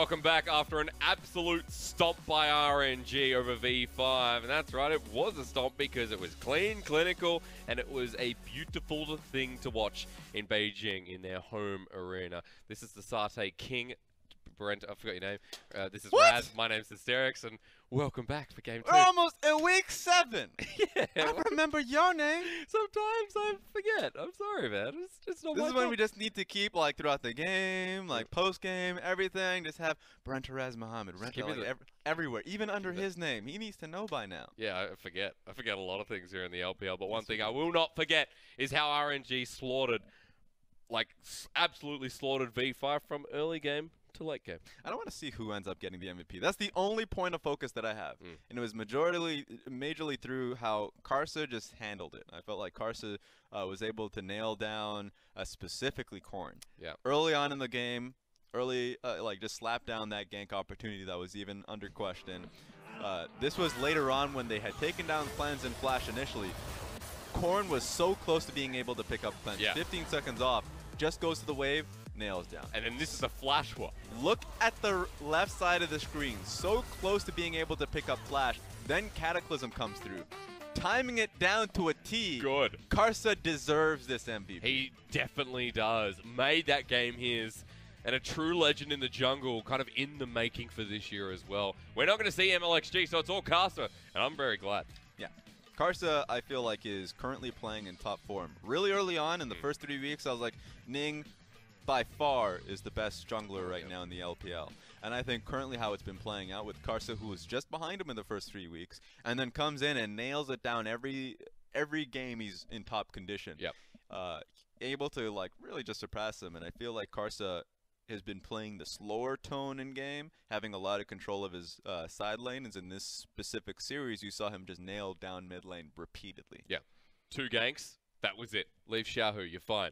welcome back after an absolute stomp by RNG over V5. And that's right, it was a stomp because it was clean, clinical, and it was a beautiful thing to watch in Beijing in their home arena. This is the Satay King. Brent, I forgot your name. This is Raz. My name's Hysterix, and welcome back for Game 2. We're almost in week 7. Yeah. I remember your name. Sometimes I forget. I'm sorry, man. It's not This my is when fault. we just need to keep, like, throughout the game, like, post-game, everything. Just have Brent Raz Muhammad everywhere, even under his name. He needs to know by now. Yeah, I forget. I forget a lot of things here in the LPL, but one thing I will not forget is how RNG slaughtered, like, absolutely slaughtered V5 from early game to late game. I don't want to see who ends up getting the MVP. That's the only point of focus that I have. And it was majorly through how Karsa just handled it. I felt like Karsa was able to nail down specifically Corn. Yeah. Early on in the game, like just slap down that gank opportunity that was even under question. This was later on when they had taken down Cleanse and Flash initially. Corn was so close to being able to pick up Cleanse. Yeah. 15 seconds off, just goes to the wave, nails down. And then this is a flash one. Look at the left side of the screen. So close to being able to pick up Flash. Then Cataclysm comes through. Timing it down to a T. Good. Karsa deserves this MVP. He definitely does. Made that game his. And a true legend in the jungle, kind of in the making for this year as well. We're not going to see MLXG, so it's all Karsa. And I'm very glad. Yeah. Karsa, I feel like, is currently playing in top form. Really early on, in the first 3 weeks, I was like, Ning, by far, is the best jungler right now in the LPL. And I think currently how it's been playing out with Karsa, who was just behind him in the first 3 weeks, and then comes in and nails it down every game he's in top condition. Yep. Able to, like, really just surpass him. And I feel like Karsa has been playing the slower tone in game, having a lot of control of his side lane. And in this specific series, you saw him just nail down mid lane repeatedly. Yeah. 2 ganks. That was it. Leave Xiaohu. You're fine.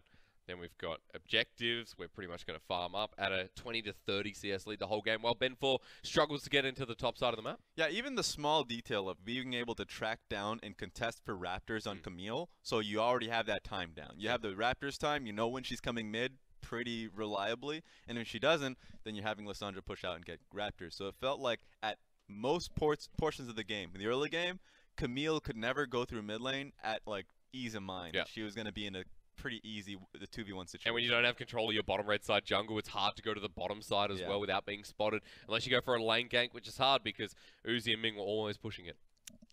Then we've got objectives. We're pretty much going to farm up at a 20 to 30 CS lead the whole game, while Ben4 struggles to get into the top side of the map. Yeah, even the small detail of being able to track down and contest for Raptors on Camille, so you already have that time down. You have the Raptors time, you know when she's coming mid pretty reliably, and if she doesn't, then you're having Lissandra push out and get Raptors. So it felt like at most portions of the game, in the early game, Camille could never go through mid lane at, like, ease of mind. Yeah. She was going to be in a pretty easy 2v1 situation. And when you don't have control of your bottom red side jungle, it's hard to go to the bottom side as well without being spotted, unless you go for a lane gank, which is hard because Uzi and Ming were always pushing it.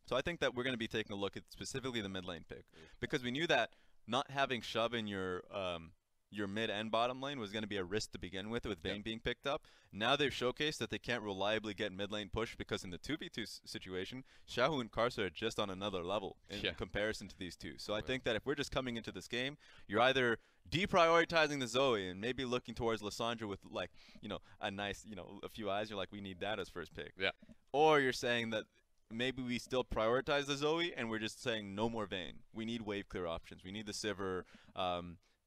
So I think that we're going to be taking a look at specifically the mid lane pick, because we knew that not having Shove in your mid and bottom lane was going to be a risk to begin with Vayne being picked up. Now they've showcased that they can't reliably get mid lane push, because in the 2v2 situation, Xiaohu and Karsa are just on another level in comparison to these two. So I think that if we're just coming into this game, you're either deprioritizing the Zoe and maybe looking towards Lissandra with, like, you know, a nice, you know, a few eyes. You're like, we need that as first pick. Yeah. Or you're saying that maybe we still prioritize the Zoe and we're just saying no more Vayne. We need wave clear options. We need the Sivir.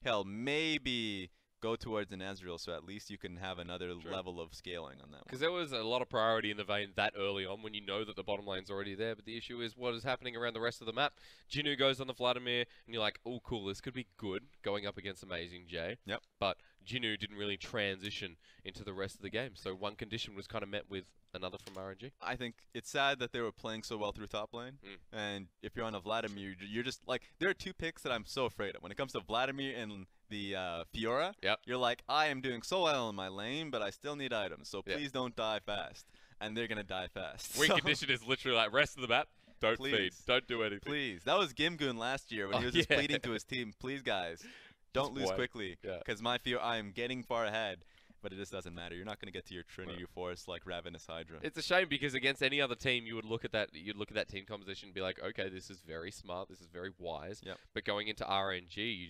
Hell, maybe go towards an Ezreal, so at least you can have another level of scaling on that one. Because there was a lot of priority in the Vayne that early on when you know that the bottom lane's already there, but the issue is what is happening around the rest of the map. Jinoo goes on the Vladimir, and you're like, oh, cool, this could be good going up against AmezingJ. Yep. But Jinoo didn't really transition into the rest of the game, so one condition was kind of met with another from RNG. I think it's sad that they were playing so well through top lane, and if you're on a Vladimir, you're just like, there are 2 picks that I'm so afraid of. When it comes to Vladimir and the Fiora, you're like, I am doing so well in my lane, but I still need items, so please don't die fast. And they're going to die fast. Win condition is literally like, rest of the map, don't feed, don't do anything. Please. That was Gimgoon last year when he was just pleading to his team, please guys, don't lose quickly, because my Fiora, I am getting far ahead. But it just doesn't matter. You're not going to get to your Trinity Force like Ravenous Hydra. It's a shame, because against any other team, you would look at that. You'd look at that team composition and be like, okay, this is very smart. This is very wise. Yep. But going into RNG,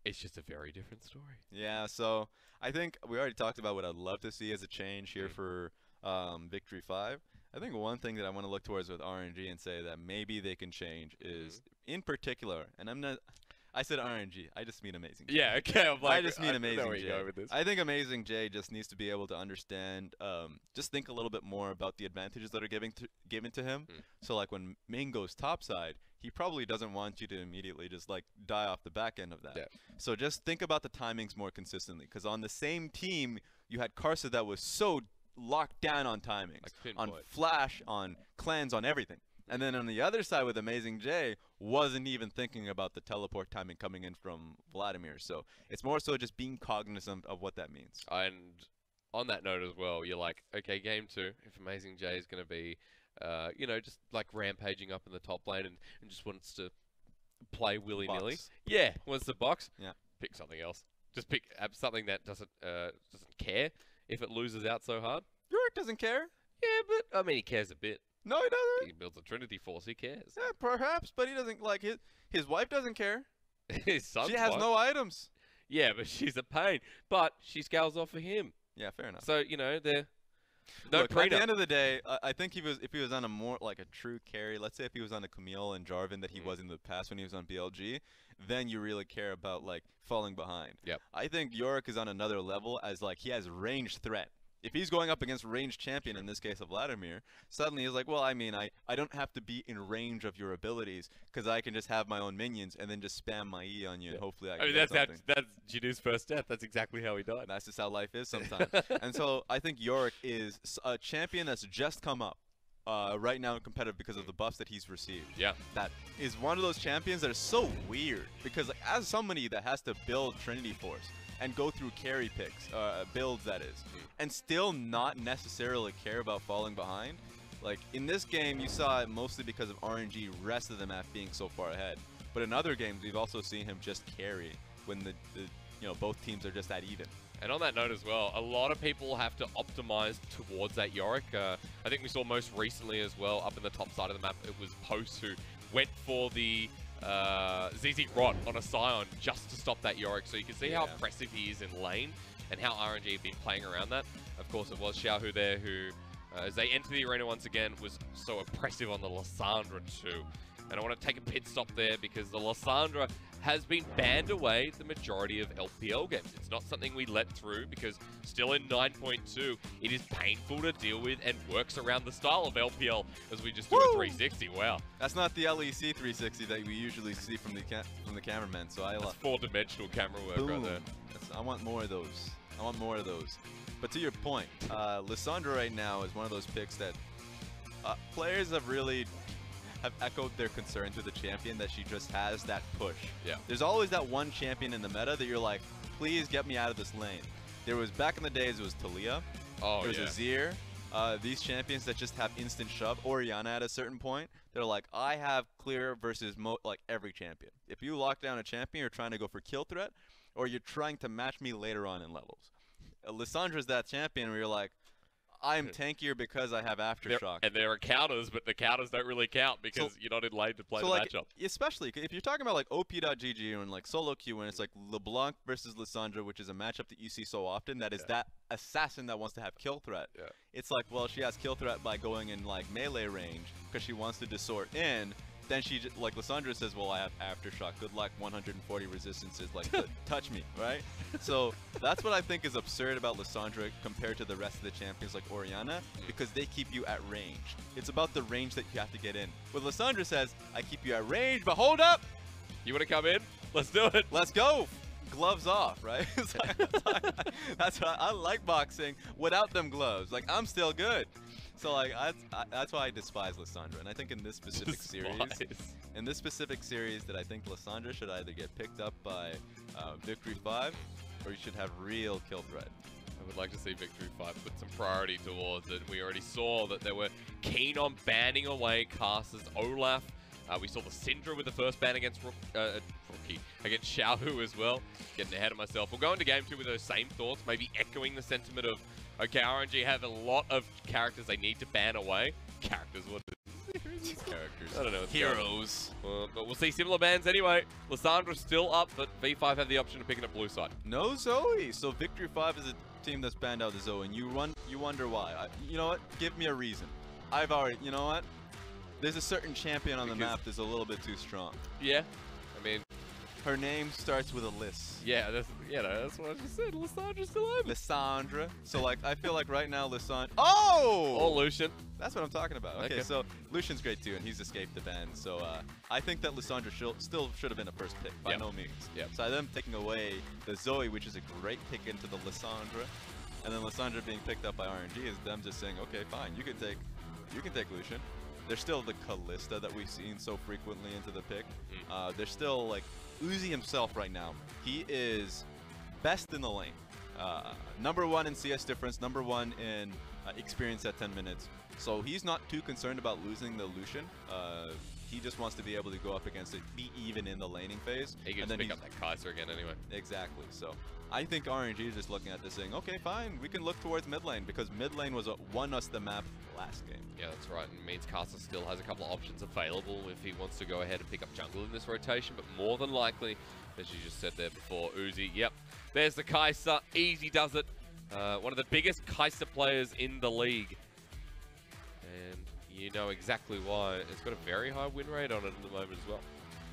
it's just a very different story. Yeah. So I think we already talked about what I'd love to see as a change here for Victory 5. I think one thing that I want to look towards with RNG and say that maybe they can change is, in particular, and I said RNG. I just mean AmezingJ. Yeah, okay. I'm like, I just mean AmezingJ. With this. I think AmezingJ just needs to be able to understand, just think a little bit more about the advantages that are given to him. So like when Ming goes topside, he probably doesn't want you to immediately just like die off the back end of that. Yeah. So just think about the timings more consistently, because on the same team you had Karsa that was so locked down on timings, Like on flash, on cleanse, on everything. And then on the other side with AmezingJ, wasn't even thinking about the teleport timing coming in from Vladimir. So it's more so just being cognizant of what that means. And on that note as well, you're like, okay, game 2, if AmezingJ is going to be, you know, just like rampaging up in the top lane and just wants to play willy-nilly. Yeah, wants to box. Yeah. Pick Something else. Just pick something that doesn't care if it loses out so hard. Urgot doesn't care. Yeah, but I mean, he cares a bit. No, he doesn't. He builds a Trinity Force. He cares. Yeah, perhaps, but he doesn't like his wife doesn't care. His son's She has wife. no items. Yeah, but she's a pain. But she scales off for him. Yeah, fair enough. So you know, they're no Look, prenup. at the end of the day, I think if he was on a more like a true carry, let's say if he was on a Camille and Jarvan that he was in the past when he was on BLG, then you really care about like falling behind. Yep. I think Urgot is on another level as like he has ranged threat. If he's going up against ranged champion, in this case of Vladimir, suddenly he's like, well, I mean, I don't have to be in range of your abilities because I can just have my own minions and then just spam my E on you and hopefully I can get something. That's Jinoo's first death. That's exactly how he died. That's just how life is sometimes. And so I think Urgot is a champion that's just come up right now in competitive because of the buffs that he's received. Yeah. That is one of those champions that are so weird because like, as somebody that has to build Trinity Force and go through carry picks, builds that is, and still not necessarily care about falling behind. Like in this game, you saw it mostly because of RNG rest of the map being so far ahead. But in other games, we've also seen him just carry when the you know, both teams are just that even. And on that note as well, a lot of people have to optimize towards that Yorick. I think we saw most recently as well, up in the top side of the map, it was Post who went for the ZZ Rot on a Sion just to stop that Yorick. So you can see how oppressive he is in lane and how RNG have been playing around that. Of course, it was Xiaohu there who, as they enter the arena once again, was so oppressive on the Lissandra too. And I want to take a pit stop there because the Lissandra has been banned away the majority of LPL games. It's not something we let through because still in 9.2, it is painful to deal with and works around the style of LPL as we just do a 360. Wow. That's not the LEC 360 that we usually see from the cameraman. So I love 4-dimensional camera work right there. I want more of those. I want more of those. But to your point, Lissandra right now is one of those picks that players have really echoed their concerns with the champion that she just has that push. Yeah. There's always that one champion in the meta that you're like, please get me out of this lane. There was back in the days, it was Talia. Oh, there was Azir. These champions that just have instant shove. Orianna at a certain point, they're like, I have clear versus like every champion. If you lock down a champion, you're trying to go for kill threat, or you're trying to match me later on in levels. Lissandra's that champion where you're like, I'm tankier because I have Aftershock. And there are counters, but the counters don't really count because you're not in lane to play the matchup. Especially if you're talking about like op.gg and like solo queue and it's like LeBlanc versus Lissandra, which is a matchup that you see so often, that is that assassin that wants to have kill threat. Yeah. It's like, well, she has kill threat by going in like melee range because she wants to distort in. Then she just, like Lissandra says, well, I have Aftershock. Good luck, 140 resistances. Like, touch me, right? So that's what I think is absurd about Lissandra compared to the rest of the champions like Orianna, because they keep you at range. It's about the range that you have to get in. But Lissandra says, I keep you at range, but hold up! You want to come in? Let's do it. Let's go! Gloves off, right? That's why I like boxing without them gloves. Like, I'm still good. So like that's why I despise Lissandra, and I think in this specific series, that I think Lissandra should either get picked up by Victory 5, or you should have real kill threat. I would like to see Victory 5 put some priority towards it. We already saw that they were keen on banning away Karsa's Olaf. We saw the Syndra with the first ban against against Xiaohu as well. Getting ahead of myself. We'll go into game 2 with those same thoughts, maybe echoing the sentiment of, okay, RNG have a lot of characters they need to ban away. Characters, what is these characters? I don't know. Heroes. But we'll see similar bans anyway. Lissandra's still up, but V5 have the option of picking up blue side. No Zoe. So Victory 5 is a team that's banned out the Zoe, and you wonder why. You know what? Give me a reason. I've already, you know what? There's a certain champion on the map that's a little bit too strong. Yeah. I mean, Her name starts with a Liss. Yeah, that's, you know, that's what I just said. Lissandra's still over. Lissandra. So like, I feel like right now Lissandra. Oh! Or Lucian. That's what I'm talking about. Okay, so Lucian's great too, and he's escaped the ban. So I think that Lissandra still should have been a first pick, by no means. Yep. So them taking away the Zoe, which is a great pick into the Lissandra, and then Lissandra being picked up by RNG is them just saying, okay, fine, you can take Lucian. There's still the Kalista that we've seen so frequently into the pick. There's still like Uzi himself right now. He is best in the lane. #1 in CS difference, #1 in experience at 10 minutes. So he's not too concerned about losing the Lucian. He just wants to be able to go up against it, be even in the laning phase. He can pick up that Karsa again anyway. Exactly. So I think RNG is just looking at this saying, okay, fine, we can look towards mid lane because mid lane was won us the map last game. Yeah, that's right. And it means Karsa still has a couple of options available if he wants to go ahead and pick up jungle in this rotation. But more than likely, as you just said there before, Uzi, yep, there's the Kai'Sa. Easy does it. One of the biggest Kai'Sa players in the league. And you know exactly why. It's got a very high win rate on it at the moment as well.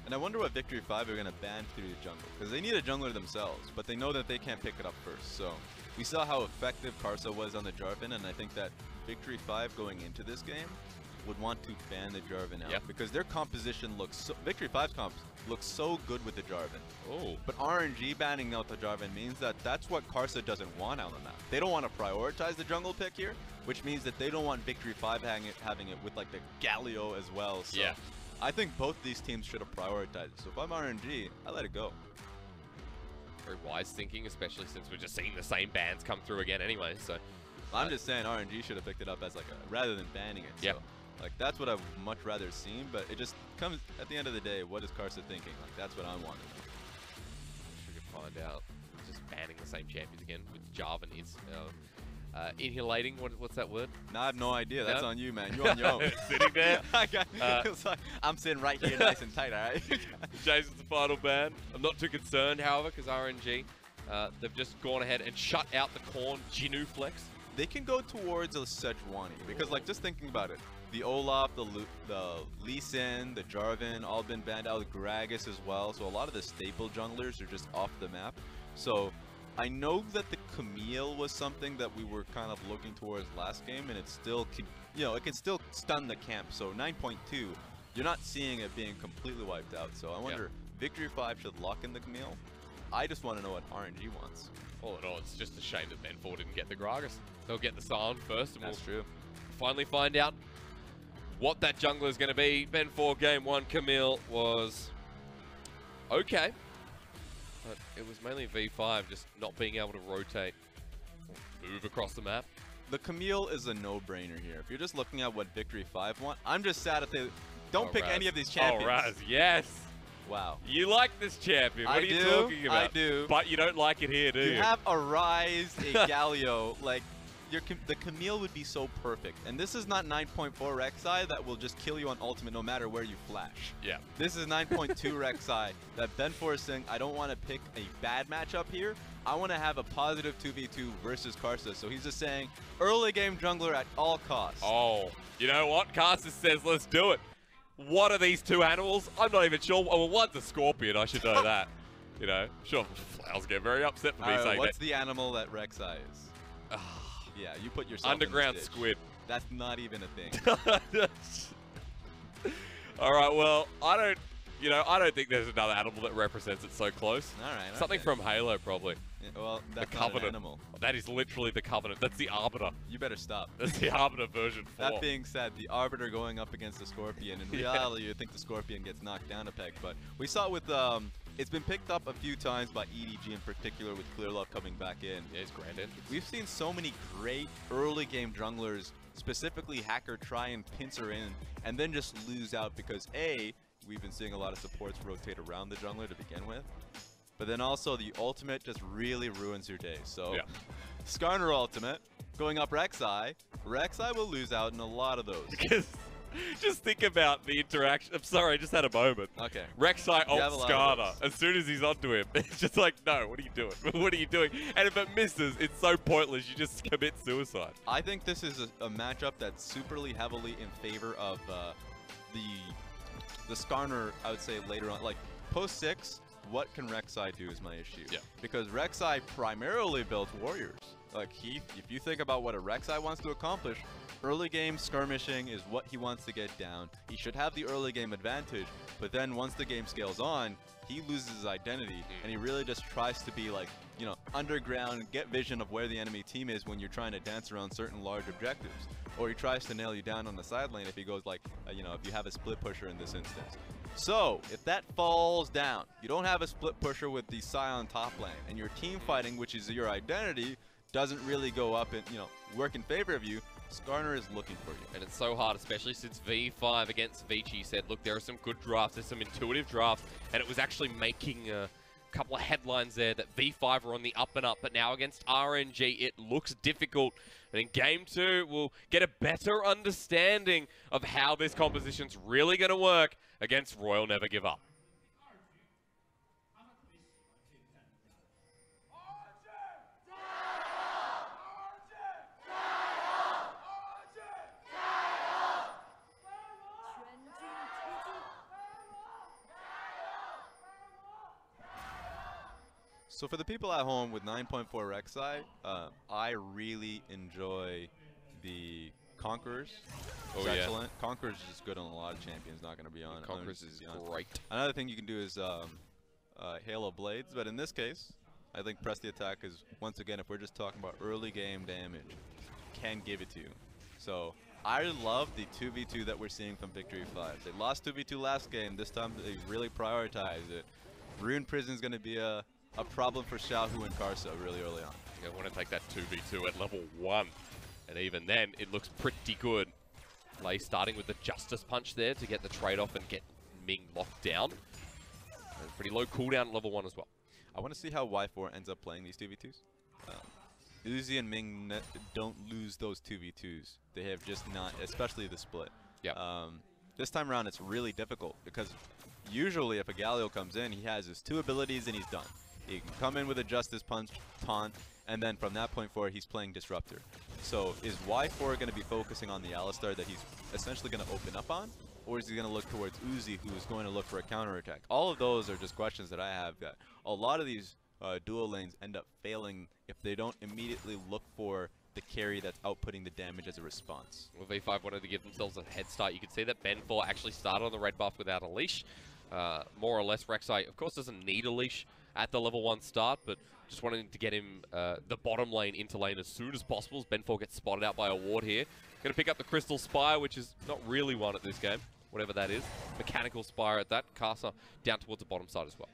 And I wonder what Victory 5 are going to ban through the jungle. Because they need a jungler themselves, but they know that they can't pick it up first. So we saw how effective Karsa was on the Jarvan, and I think that Victory 5 going into this game would want to ban the Jarvan out. Because their composition looks so... Victory 5's comp looks so good with the Jarvan. Oh. But RNG banning out the Jarvan means that that's what Karsa doesn't want on the map. They don't want to prioritize the jungle pick here, which means that they don't want Victory 5 having it with like the Galio as well. So yeah. I think both these teams should have prioritized it. So if I'm RNG, I let it go. Very wise thinking, especially since we're just seeing the same bans come through again anyway. So I'm just saying RNG should have picked it up as like a, rather than banning it. Yeah. So, like that's what I've much rather seen, but it just comes at the end of the day, what is Karsa thinking? Like that's what I wanted. We could find out. Just banning the same champions again with Jarvan is inhalating. What's that word? No, I have no idea. That's on you, man. You're on your own. Sitting there. It's like, I'm sitting right here nice and tight, alright? Jason's the final ban. I'm not too concerned, however, because RNG, they've just gone ahead and shut out the Korn Jinoo flex. They can go towards a Sejuani because, like, just thinking about it, the Olaf, the Lucian, the Jarvan, all been banned out. Gragas as well. So a lot of the staple junglers are just off the map. So I know that the Camille was something that we were kind of looking towards last game, and it still can, you know, it can still stun the camp. So 9.2, you're not seeing it being completely wiped out. So I wonder, Victory 5 should lock in the Camille. I just want to know what RNG wants. All in all, it's just a shame that Ben4 didn't get the Gragas. They'll get the Sion first, and That's true. Finally find out what that jungler is going to be. Ben4 game 1 Camille was okay. But it was mainly V5 just not being able to rotate or move across the map. The Camille is a no-brainer here. If you're just looking at what Victory 5 want, I'm just sad that they don't pick any of these champions. Oh, Ryze, yes. Wow. You like this champion. What are you talking about? I do. But you don't like it here, do you? You have a Ryze, a Galio, like, the Camille would be so perfect. And this is not 9.4 Rek'Sai that will just kill you on ultimate no matter where you flash. Yeah. This is 9.2 Rek'Sai that Ben4 is saying, I don't want to pick a bad matchup here. I want to have a positive 2v2 versus Karsa. So he's just saying, early game jungler at all costs. Oh, you know what? Karsa says, let's do it. What are these two animals? I'm not even sure. Well, one's a scorpion. I should know that. You know, sure. Flowers get very upset for me saying that. What's the animal that Rek'Sai is? Yeah, you put yourself underground in the squid. That's not even a thing. All right, well, I don't think there's another animal that represents it so close. All right. Something from Halo, probably. Yeah, well, that's the not Covenant. an animal. That is literally the Covenant. That's the Arbiter. You better stop. That's the Arbiter version 4. That being said, the Arbiter going up against the Scorpion. In reality, you think the Scorpion gets knocked down a peg, but we saw it with it's been picked up a few times by EDG in particular with Clearlove coming back in. Yeah, his grand entrance. We've seen so many great early game junglers, specifically Hacker, try and pincer in and then just lose out because A, we've been seeing a lot of supports rotate around the jungler to begin with, but then also the ultimate just really ruins your day. So Skarner ultimate going up Rek'Sai. Rek'Sai will lose out in a lot of those. Because just think about the interaction. I'm sorry, I just had a moment. Okay. Rek'Sai ults Skarner. As soon as he's onto him, it's just like, no, what are you doing? What are you doing? And if it misses, it's so pointless. You just commit suicide. I think this is a matchup that's superly heavily in favor of the Skarner, I would say, later on. Like, post 6, what can Rek'Sai do is my issue. Yeah. Because Rek'Sai primarily builds warriors. Like, if you think about what a Rek'Sai wants to accomplish, early game skirmishing is what he wants to get down. He should have the early game advantage, but then once the game scales on, he loses his identity, and he really just tries to be like, you know, underground, get vision of where the enemy team is when you're trying to dance around certain large objectives. Or he tries to nail you down on the side lane if he goes like, you know, if you have a split pusher in this instance. So, if that falls down, you don't have a split pusher with the Sion top lane, and your team fighting, which is your identity, doesn't really go up and, you know, work in favor of you, Skarner is looking for you. And it's so hard, especially since V5 against Vici said, look, there are some good drafts, there's some intuitive drafts, and it was actually making a couple of headlines there that V5 are on the up and up, but now against RNG, it looks difficult. And in Game 2, we'll get a better understanding of how this composition's really going to work against Royal Never Give Up. So for the people at home with 9.4 Rek'Sai, I really enjoy the Conquerors. Oh, It's yeah. excellent. Conquerors is just good on a lot of champions, not going to be on. Conquerors is great. Another thing you can do is Halo Blades, but in this case, I think press the attack is, once again, if we're just talking about early game damage, can give it to you. So I love the 2v2 that we're seeing from Victory 5. They lost 2v2 last game. This time they really prioritize it. Rune Prison is going to be a problem for Xiaohu and Karsa really early on. I want to take that 2v2 at level 1. And even then, it looks pretty good. Lay starting with the Justice Punch there to get the trade-off and get Ming locked down. And pretty low cooldown at level 1 as well. I want to see how Y4 ends up playing these 2v2s. Uzi and Ming don't lose those 2v2s. They have just not, especially the split. Yeah. This time around, it's really difficult because usually if a Galio comes in, he has his 2 abilities and he's done. He can come in with a Justice Punch, taunt, and then from that point forward, he's playing Disruptor. So is Y4 going to be focusing on the Alistar that he's essentially going to open up on? Or is he going to look towards Uzi, who is going to look for a counterattack? All of those are just questions that I have. That a lot of these dual lanes end up failing if they don't immediately look for the carry that's outputting the damage as a response. Well, V5 wanted to give themselves a head start. You can see that Ben4 actually started on the red buff without a leash. More or less, Rek'Sai, of course, doesn't need a leash at the level 1 start, but just wanting to get him the bottom lane into lane as soon as possible. As Ben4 gets spotted out by a ward here. Going to pick up the Crystal Spire, which is not really one at this game, whatever that is. Mechanical Spire at that. Karsa down towards the bottom side as well.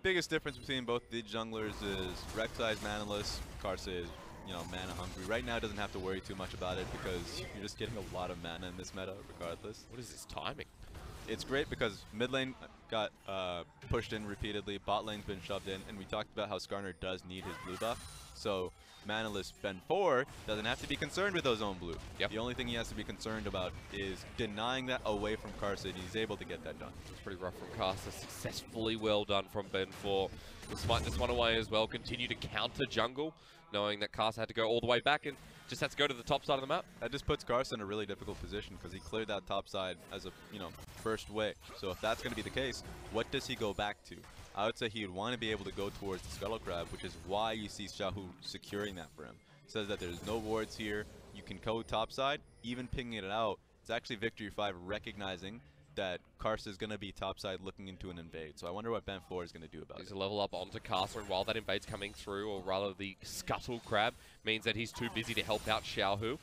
Biggest difference between both the junglers is Rek'Sai's manaless, Karsa is, you know, mana hungry. Right now doesn't have to worry too much about it because you're just getting a lot of mana in this meta regardless. What is this timing? It's great because mid lane got pushed in repeatedly, bot lane's been shoved in, and we talked about how Skarner does need his blue buff. So manaless Ben4 doesn't have to be concerned with those own blue. Yep. The only thing he has to be concerned about is denying that away from Karsa, and he's able to get that done. It's pretty rough from Karsa. Successfully well done from Ben4. He'll smite this one away as well. Continue to counter jungle, knowing that Karsa had to go all the way back and just has to go to the top side of the map. That just puts Karsa in a really difficult position because he cleared that top side as a, you know, first way. So if that's going to be the case, what does he go back to? I would say he would want to be able to go towards the Scuttle Crab, which is why you see Xiaohu securing that for him. Says that there's no wards here. You can go top side, even pinging it out. It's actually Victory 5 recognizing that Karsa is going to be topside looking into an invade. So I wonder what Ben4 is going to do about it. He's a level up onto Karsa, and while that invade's coming through, or rather the Scuttle Crab, means that he's too busy to help out Xiaohu.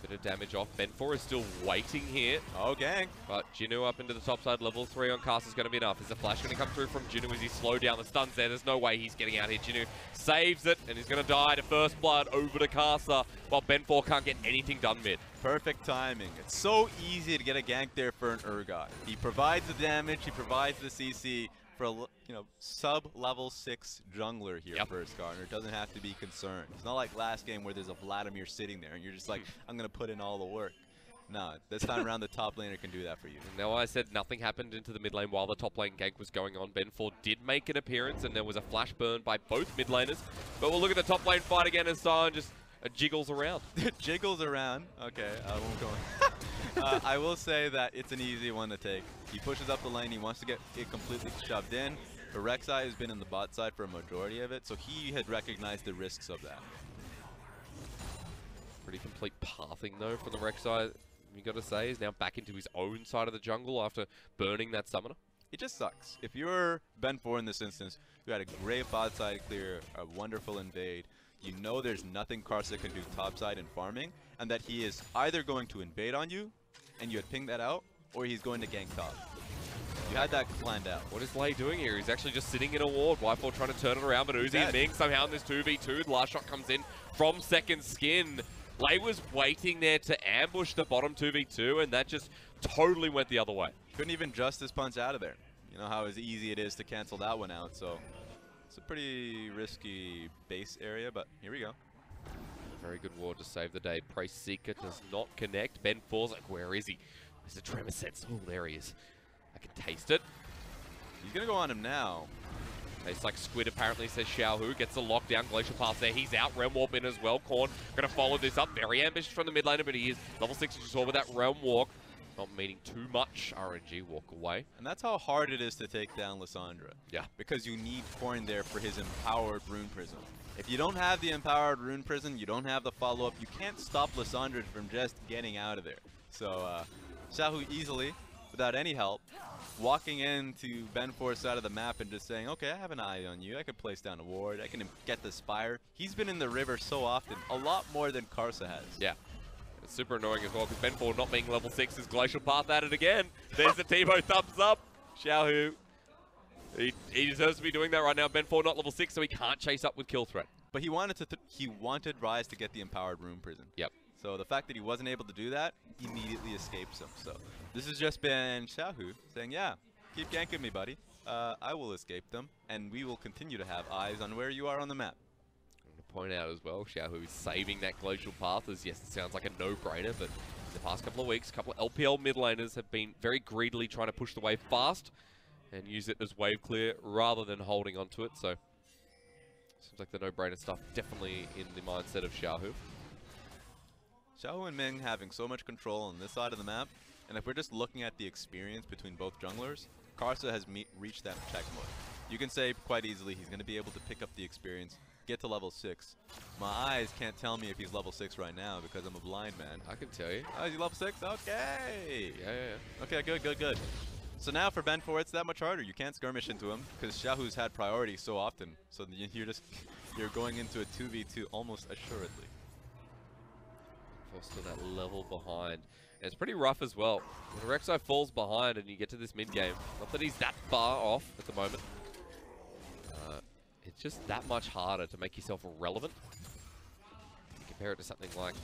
Bit of damage off. Ben4 is still waiting here. Oh, gang. But Jinoo up into the top side. Level 3 on Karsa is going to be enough. Is the flash going to come through from Jinoo as he slowed down the stuns there? There's no way he's getting out here. Jinoo saves it, and he's going to die to first blood over to Karsa, while Ben4 can't get anything done mid. Perfect timing. It's so easy to get a gank there for an Urgot. He provides the damage, he provides the CC for a, you know, sub-level 6 jungler here for Skarner. Doesn't have to be concerned. It's not like last game where there's a Vladimir sitting there and you're just like, I'm going to put in all the work. No, this time around the top laner can do that for you. Now, I said nothing happened into the mid lane while the top lane gank was going on. Ben4 did make an appearance, and there was a flash burn by both mid laners. But we'll look at the top lane fight again as Sion just jiggles around. Jiggles around. Okay, I won't go I will say that it's an easy one to take. He pushes up the lane. He wants to get it completely shoved in. But Rek'Sai has been in the bot side for a majority of it, so he had recognized the risks of that. Pretty complete pathing though from the Rek'Sai, you got to say. Is now back into his own side of the jungle after burning that summoner. It just sucks. If you're Ben 4 in this instance, you had a great bot side clear, a wonderful invade. You know there's nothing Karsa can do topside in farming, and that he is either going to invade on you, and you had pinged that out, or he's going to gank top. You had that planned out. What is Lei doing here? He's actually just sitting in a ward. Y4 trying to turn it around, but Uzi and Ming somehow in this 2v2. The last shot comes in from second skin. Lei was waiting there to ambush the bottom 2v2, and that just totally went the other way. Couldn't even justice punch out of there. You know how easy it is to cancel that one out, so it's a pretty risky base area, but here we go. Very good ward to save the day. Price Seeker does not connect. Ben 4's like, where is he? There's a Tremor sense. Oh, there he is. I can taste it. He's going to go on him now. Tastes like squid, apparently, says Xiaohu. Gets the lockdown. Glacial Path there. He's out. Realm Warp in as well. Korn going to follow this up. Very ambitious from the mid laner, but he is level 6, as you saw with that Realm Walk. Not meaning too much. RNG walk away. And that's how hard it is to take down Lissandra. Yeah. Because you need Korn there for his empowered Rune Prism. If you don't have the empowered Rune Prism, you don't have the follow-up, you can't stop Lissandra from just getting out of there. So, Xiaohu easily, without any help, walking into Ben 4's side of the map and just saying, okay, I have an eye on you. I can place down a ward. I can get the Spire. He's been in the river so often, a lot more than Karsa has. Yeah. It's super annoying as well because Ben 4 not being level 6 is Glacial Path at it again. There's the Tebow thumbs up. Xiaohu. He deserves to be doing that right now. Ben 4 not level 6, so he can't chase up with kill threat. But he wanted Ryze to get the empowered Rune Prism. Yep. So the fact that he wasn't able to do that immediately escapes him. So this has just been Xiaohu saying, yeah, keep ganking me, buddy. I will escape them, and we will continue to have eyes on where you are on the map. Point out as well, Xiaohu is saving that Glacial Path, as yes, it sounds like a no-brainer, but in the past couple of weeks, a couple of LPL mid laners have been very greedily trying to push the wave fast and use it as wave clear rather than holding onto it, so seems like the no-brainer stuff definitely in the mindset of Xiaohu. Xiaohu and Ming having so much control on this side of the map, and if we're just looking at the experience between both junglers, Karsa has reached that check mode. You can say quite easily he's going to be able to pick up the experience, get to level 6. My eyes can't tell me if he's level 6 right now because I'm a blind man. I can tell you. Oh, is he level 6? Okay. Yeah. Okay, good. So now for Ben 4, it's that much harder. You can't skirmish into him because Xiaohu's had priority so often. So you're going into a 2v2 almost assuredly. Forced to that level behind. And it's pretty rough as well. When Rek'Sai falls behind and you get to this mid game, not that he's that far off at the moment. It's just that much harder to make yourself relevant. Compare it to something like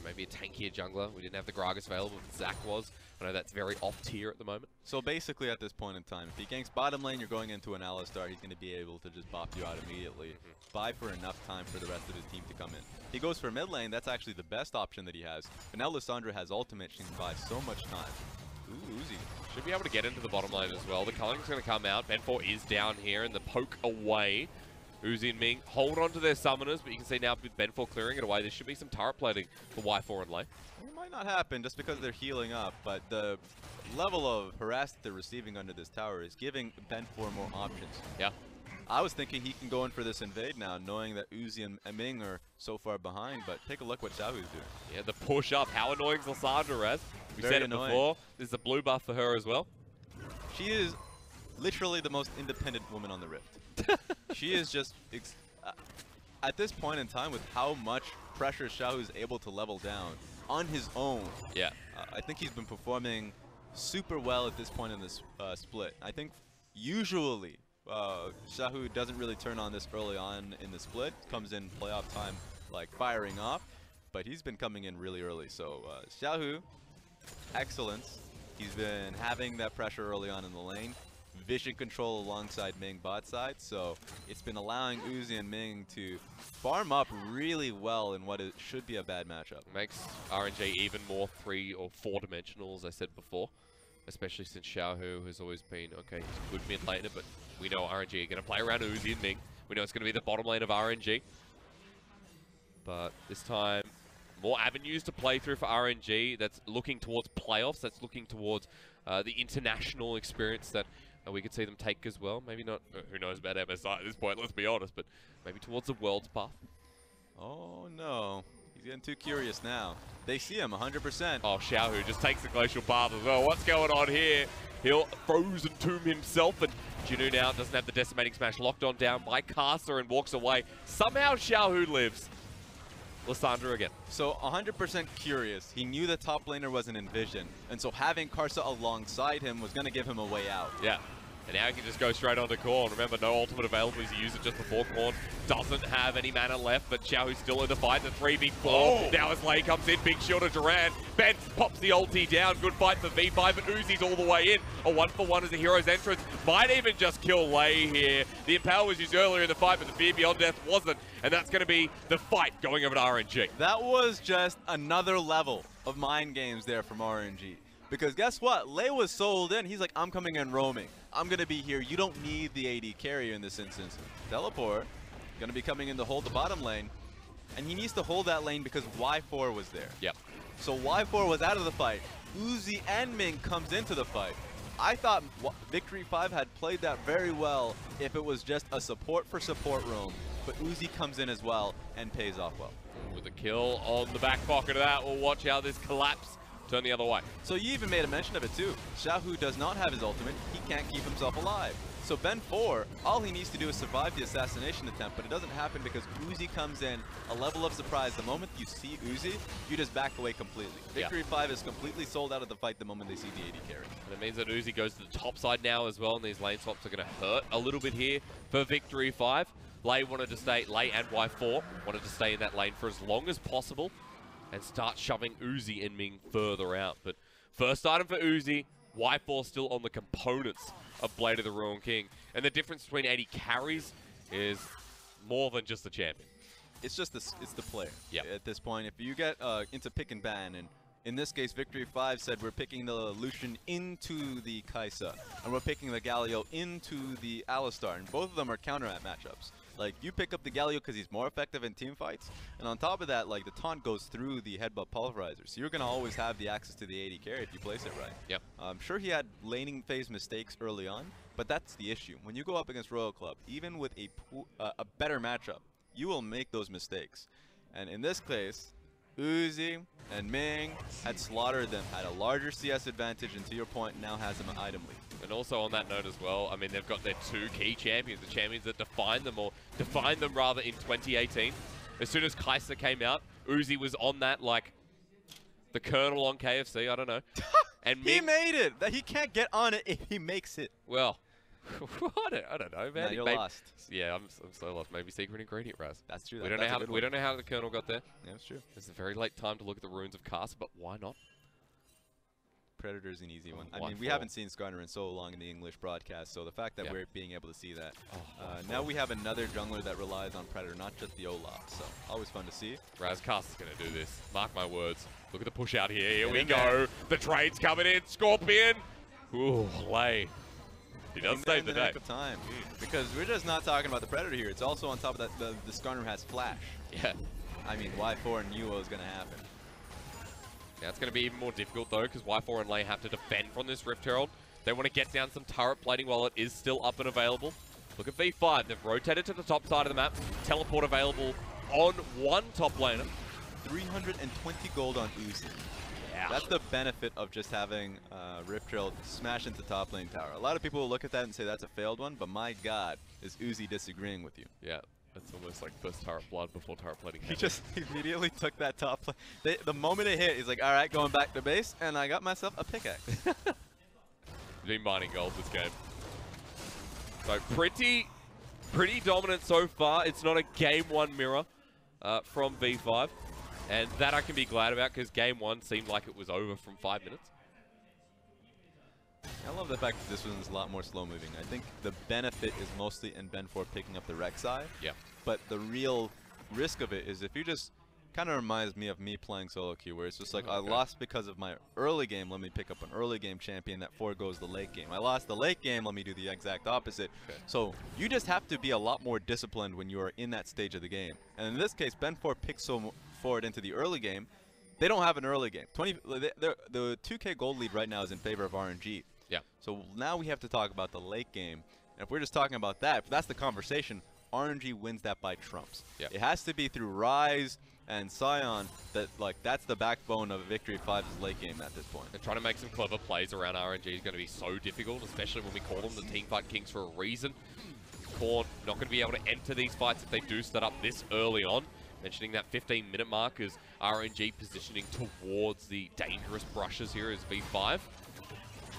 maybe a tankier jungler. We didn't have the Gragas available, but Zac was. I know that's very off tier at the moment. So basically at this point in time, if he ganks bottom lane, you're going into an Alistar, he's going to be able to just bop you out immediately. Buy for enough time for the rest of his team to come in. He goes for mid lane, that's actually the best option that he has. But now Lissandra has ultimate, she can buy so much time. Ooh, Uzi. Should be able to get into the bottom lane as well. The Culling's going to come out. Ben 4 is down here, and the poke away. Uzi and Ming hold on to their summoners, but you can see now with Ben 4 clearing it away, there should be some turret plating for Y4 and Lei. It might not happen just because they're healing up, but the level of harass that they're receiving under this tower is giving Ben 4 more options. Yeah. I was thinking he can go in for this invade now, knowing that Uzi and Ming are so far behind, but take a look what Xiaohu's doing. Yeah, the push up. How annoying is Lissandra, Raz? We said it before. There's a blue buff for her as well. She is literally the most independent woman on the Rift. She is just, at this point in time, with how much pressure Xiaohu is able to level down on his own. Yeah. I think he's been performing super well at this point in this split. I think usually Xiaohu doesn't really turn on this early on in the split. Comes in playoff time like firing off, but he's been coming in really early. So Xiaohu, excellence. He's been having that pressure early on in the lane. Vision control alongside Ming bot side, so it's been allowing Uzi and Ming to farm up really well in what it should be a bad matchup. Makes RNG even more 3 or 4 dimensional, as I said before, especially since Xiaohu has always been, okay, he's a good mid laner, but we know RNG are going to play around Uzi and Ming. We know it's going to be the bottom lane of RNG. But this time, more avenues to play through for RNG. That's looking towards playoffs. That's looking towards the international experience that we could see them take as well. Maybe not, who knows about MSI at this point, let's be honest, but maybe towards the world's path. Oh no, he's getting too curious now. They see him 100%. Oh, Xiaohu just takes the glacial path as well. What's going on here? He'll frozen tomb himself, and Jinoo now doesn't have the decimating smash, locked on down by Karsa and walks away. Somehow Xiaohu lives. Lissandra again. So 100% curious. He knew the top laner wasn't in vision, and so having Karsa alongside him was going to give him a way out. Yeah. And now he can just go straight onto Korn. Remember, no ultimate available as he used it just before. Korn doesn't have any mana left, but Xiaohu's still in the fight. The 3v4. Oh. Now as Lei comes in, big shield of Duran. Ben pops the ulti down. Good fight for V5, but Uzi's all the way in. A 1-for-1 as the hero's entrance. Might even just kill Lei here. The Impale was used earlier in the fight, but the Fear Beyond Death wasn't. And that's going to be the fight going over to RNG. That was just another level of mind games there from RNG. Because guess what? Lei was sold in. He's like, I'm coming in roaming. I'm going to be here. You don't need the AD carrier in this instance. Teleport, going to be coming in to hold the bottom lane. And he needs to hold that lane because Y4 was there. Yep. So Y4 was out of the fight. Uzi and Ming comes into the fight. I thought Victory5 had played that very well if it was just a support for support roam. But Uzi comes in as well and pays off well. With a kill on the back pocket of that, we'll watch how this collapse turn the other way. So you even made a mention of it too. Xiaohu does not have his ultimate. He can't keep himself alive. So Ben 4, all he needs to do is survive the assassination attempt, but it doesn't happen because Uzi comes in, a level of surprise. The moment you see Uzi, you just back away completely. Victory5 is completely sold out of the fight the moment they see the AD carry. And it means that Uzi goes to the top side now as well, and these lane swaps are going to hurt a little bit here for Victory5. Lei wanted to stay, Lei and Y4 wanted to stay in that lane for as long as possible and start shoving Uzi and Ming further out. But first item for Uzi, Y4 still on the components of Blade of the Ruined King. And the difference between AD carries is more than just the champion. It's just it's the player. Yep. At this point, if you get into pick and ban, and in this case, Victory5 said we're picking the Lucian into the Karsa, and we're picking the Galio into the Alistar, and both of them are counter at matchups. Like, you pick up the Galio because he's more effective in team fights, and on top of that, like, the taunt goes through the headbutt pulverizer, so you're going to always have the access to the AD carry if you place it right. Yep. I'm sure he had laning phase mistakes early on, but that's the issue. When you go up against Royal Club, even with a better matchup, you will make those mistakes. And in this case, Uzi and Ming had slaughtered them, had a larger CS advantage, and to your point, now has them an item lead. And also on that note as well, I mean, they've got their two key champions, the champions that defined them, or defined them rather, in 2018. As soon as Karsa came out, Uzi was on that like the Colonel on KFC, I don't know. And Ming, he made it! That he can't get on it if he makes it. Well, I don't know, man. Nah, you're lost. Yeah, I'm so lost. Maybe secret ingredient, Raz. That's true. We don't know how the Colonel got there. Yeah, that's true. It's a very late time to look at the runes of Karsa, but why not? Predator's an easy one. I mean, we haven't seen Skarner in so long in the English broadcast, so the fact that we're being able to see that. Now we have another jungler that relies on Predator, not just the Olaf, so always fun to see. Raz, Karsa's going to do this. Mark my words. Look at the push out here. Here we go. The trade's coming in. Scorpion. Ooh, Lei. He does save the day. Of time. Because we're just not talking about the Predator here. It's also on top of that, the Skarner has Flash. Yeah. I mean, Y4 and Nuo is going to happen. Now it's going to be even more difficult though, because Y4 and Lei have to defend from this Rift Herald. They want to get down some turret plating while it is still up and available. Look at V5. They've rotated to the top side of the map. Teleport available on one top laner. 320 gold on Uzi. Yeah. That's the benefit of just having Rift Herald smash into top lane tower. A lot of people will look at that and say that's a failed one, but my god, is Uzi disagreeing with you. Yeah. It's almost like first turret blood before turret plating. He just immediately took that top plane. The moment it hit, he's like, all right, going back to base, and I got myself a pickaxe. He's been mining gold this game. So pretty dominant so far. It's not a game one mirror from V5. And that I can be glad about, because game one seemed like it was over from 5 minutes. I love the fact that this one's a lot more slow moving. I think the benefit is mostly in Ben 4 picking up the Rek'Sai. Yeah. But the real risk of it is if you just kind of reminds me of me playing solo queue, where it's just like, I lost because of my early game, let me pick up an early game champion that foregoes the late game. I lost the late game, let me do the exact opposite. So you just have to be a lot more disciplined when you are in that stage of the game. And in this case, Ben 4 picks so forward into the early game, they don't have an early game. The 2K gold lead right now is in favor of RNG. Yeah. So now we have to talk about the late game. And if we're just talking about that, if that's the conversation, RNG wins that by trumps. Yeah. It has to be through Ryze and Sion that's the backbone of Victory 5's late game at this point. And trying to make some clever plays around RNG is going to be so difficult, especially when we call them the Teamfight Kings for a reason. Korn not going to be able to enter these fights if they do start up this early on. Mentioning that 15-minute mark as RNG positioning towards the dangerous brushes here as V5.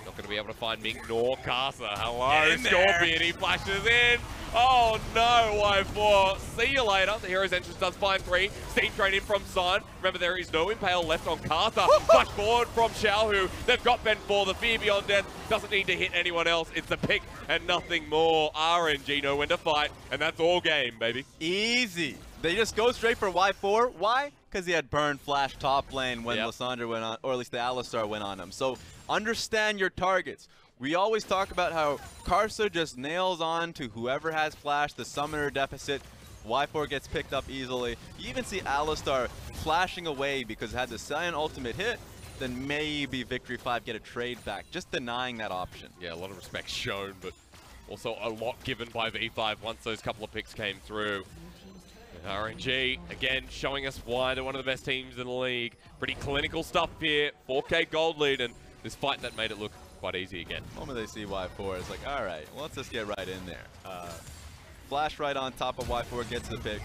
Not going to be able to find Ming nor Karsa. Hello, Scorpion, he flashes in. Oh no, Y4. See you later. The Hero's Entrance does find 3. Steam Train in from Sion. Remember, there is no Impale left on Karsa. Flash forward from Xiaohu. They've got Ben 4. The Fear Beyond Death doesn't need to hit anyone else. It's the pick and nothing more. RNG know when to fight, and that's all game, baby. Easy. They just go straight for Y4. Why? Because he had burn flash top lane when Lissandra went on, or at least the Alistar went on him. So understand your targets. We always talk about how Karsa just nails on to whoever has flash, the summoner deficit. Y4 gets picked up easily. You even see Alistar flashing away because it had the Sion ultimate hit. Then maybe Victory 5 get a trade back, just denying that option. Yeah, a lot of respect shown, but also a lot given by V5 once those couple of picks came through. RNG, again, showing us why they're one of the best teams in the league. Pretty clinical stuff here. 4K gold lead, and this fight that made it look quite easy again. The moment they see Y4, it's like, all right, well, let's just get right in there. Flash right on top of Y4, gets the pick,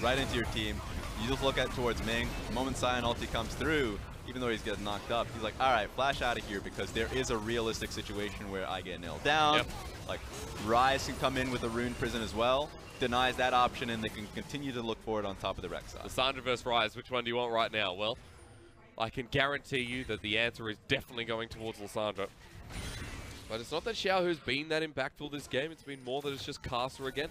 right into your team. You just look at towards Ming. The moment Sion ulti comes through, even though he's getting knocked up, he's like, all right, flash out of here because there is a realistic situation where I get nailed down. Yep. Like, Ryze can come in with a Rune Prison as well. Denies that option, and they can continue to look forward on top of the Rek'Sai. Lissandra versus Ryze, which one do you want right now? Well, I can guarantee you that the answer is definitely going towards Lissandra. But it's not that Xiaohu's been that impactful this game. It's been more that it's just Karsa again.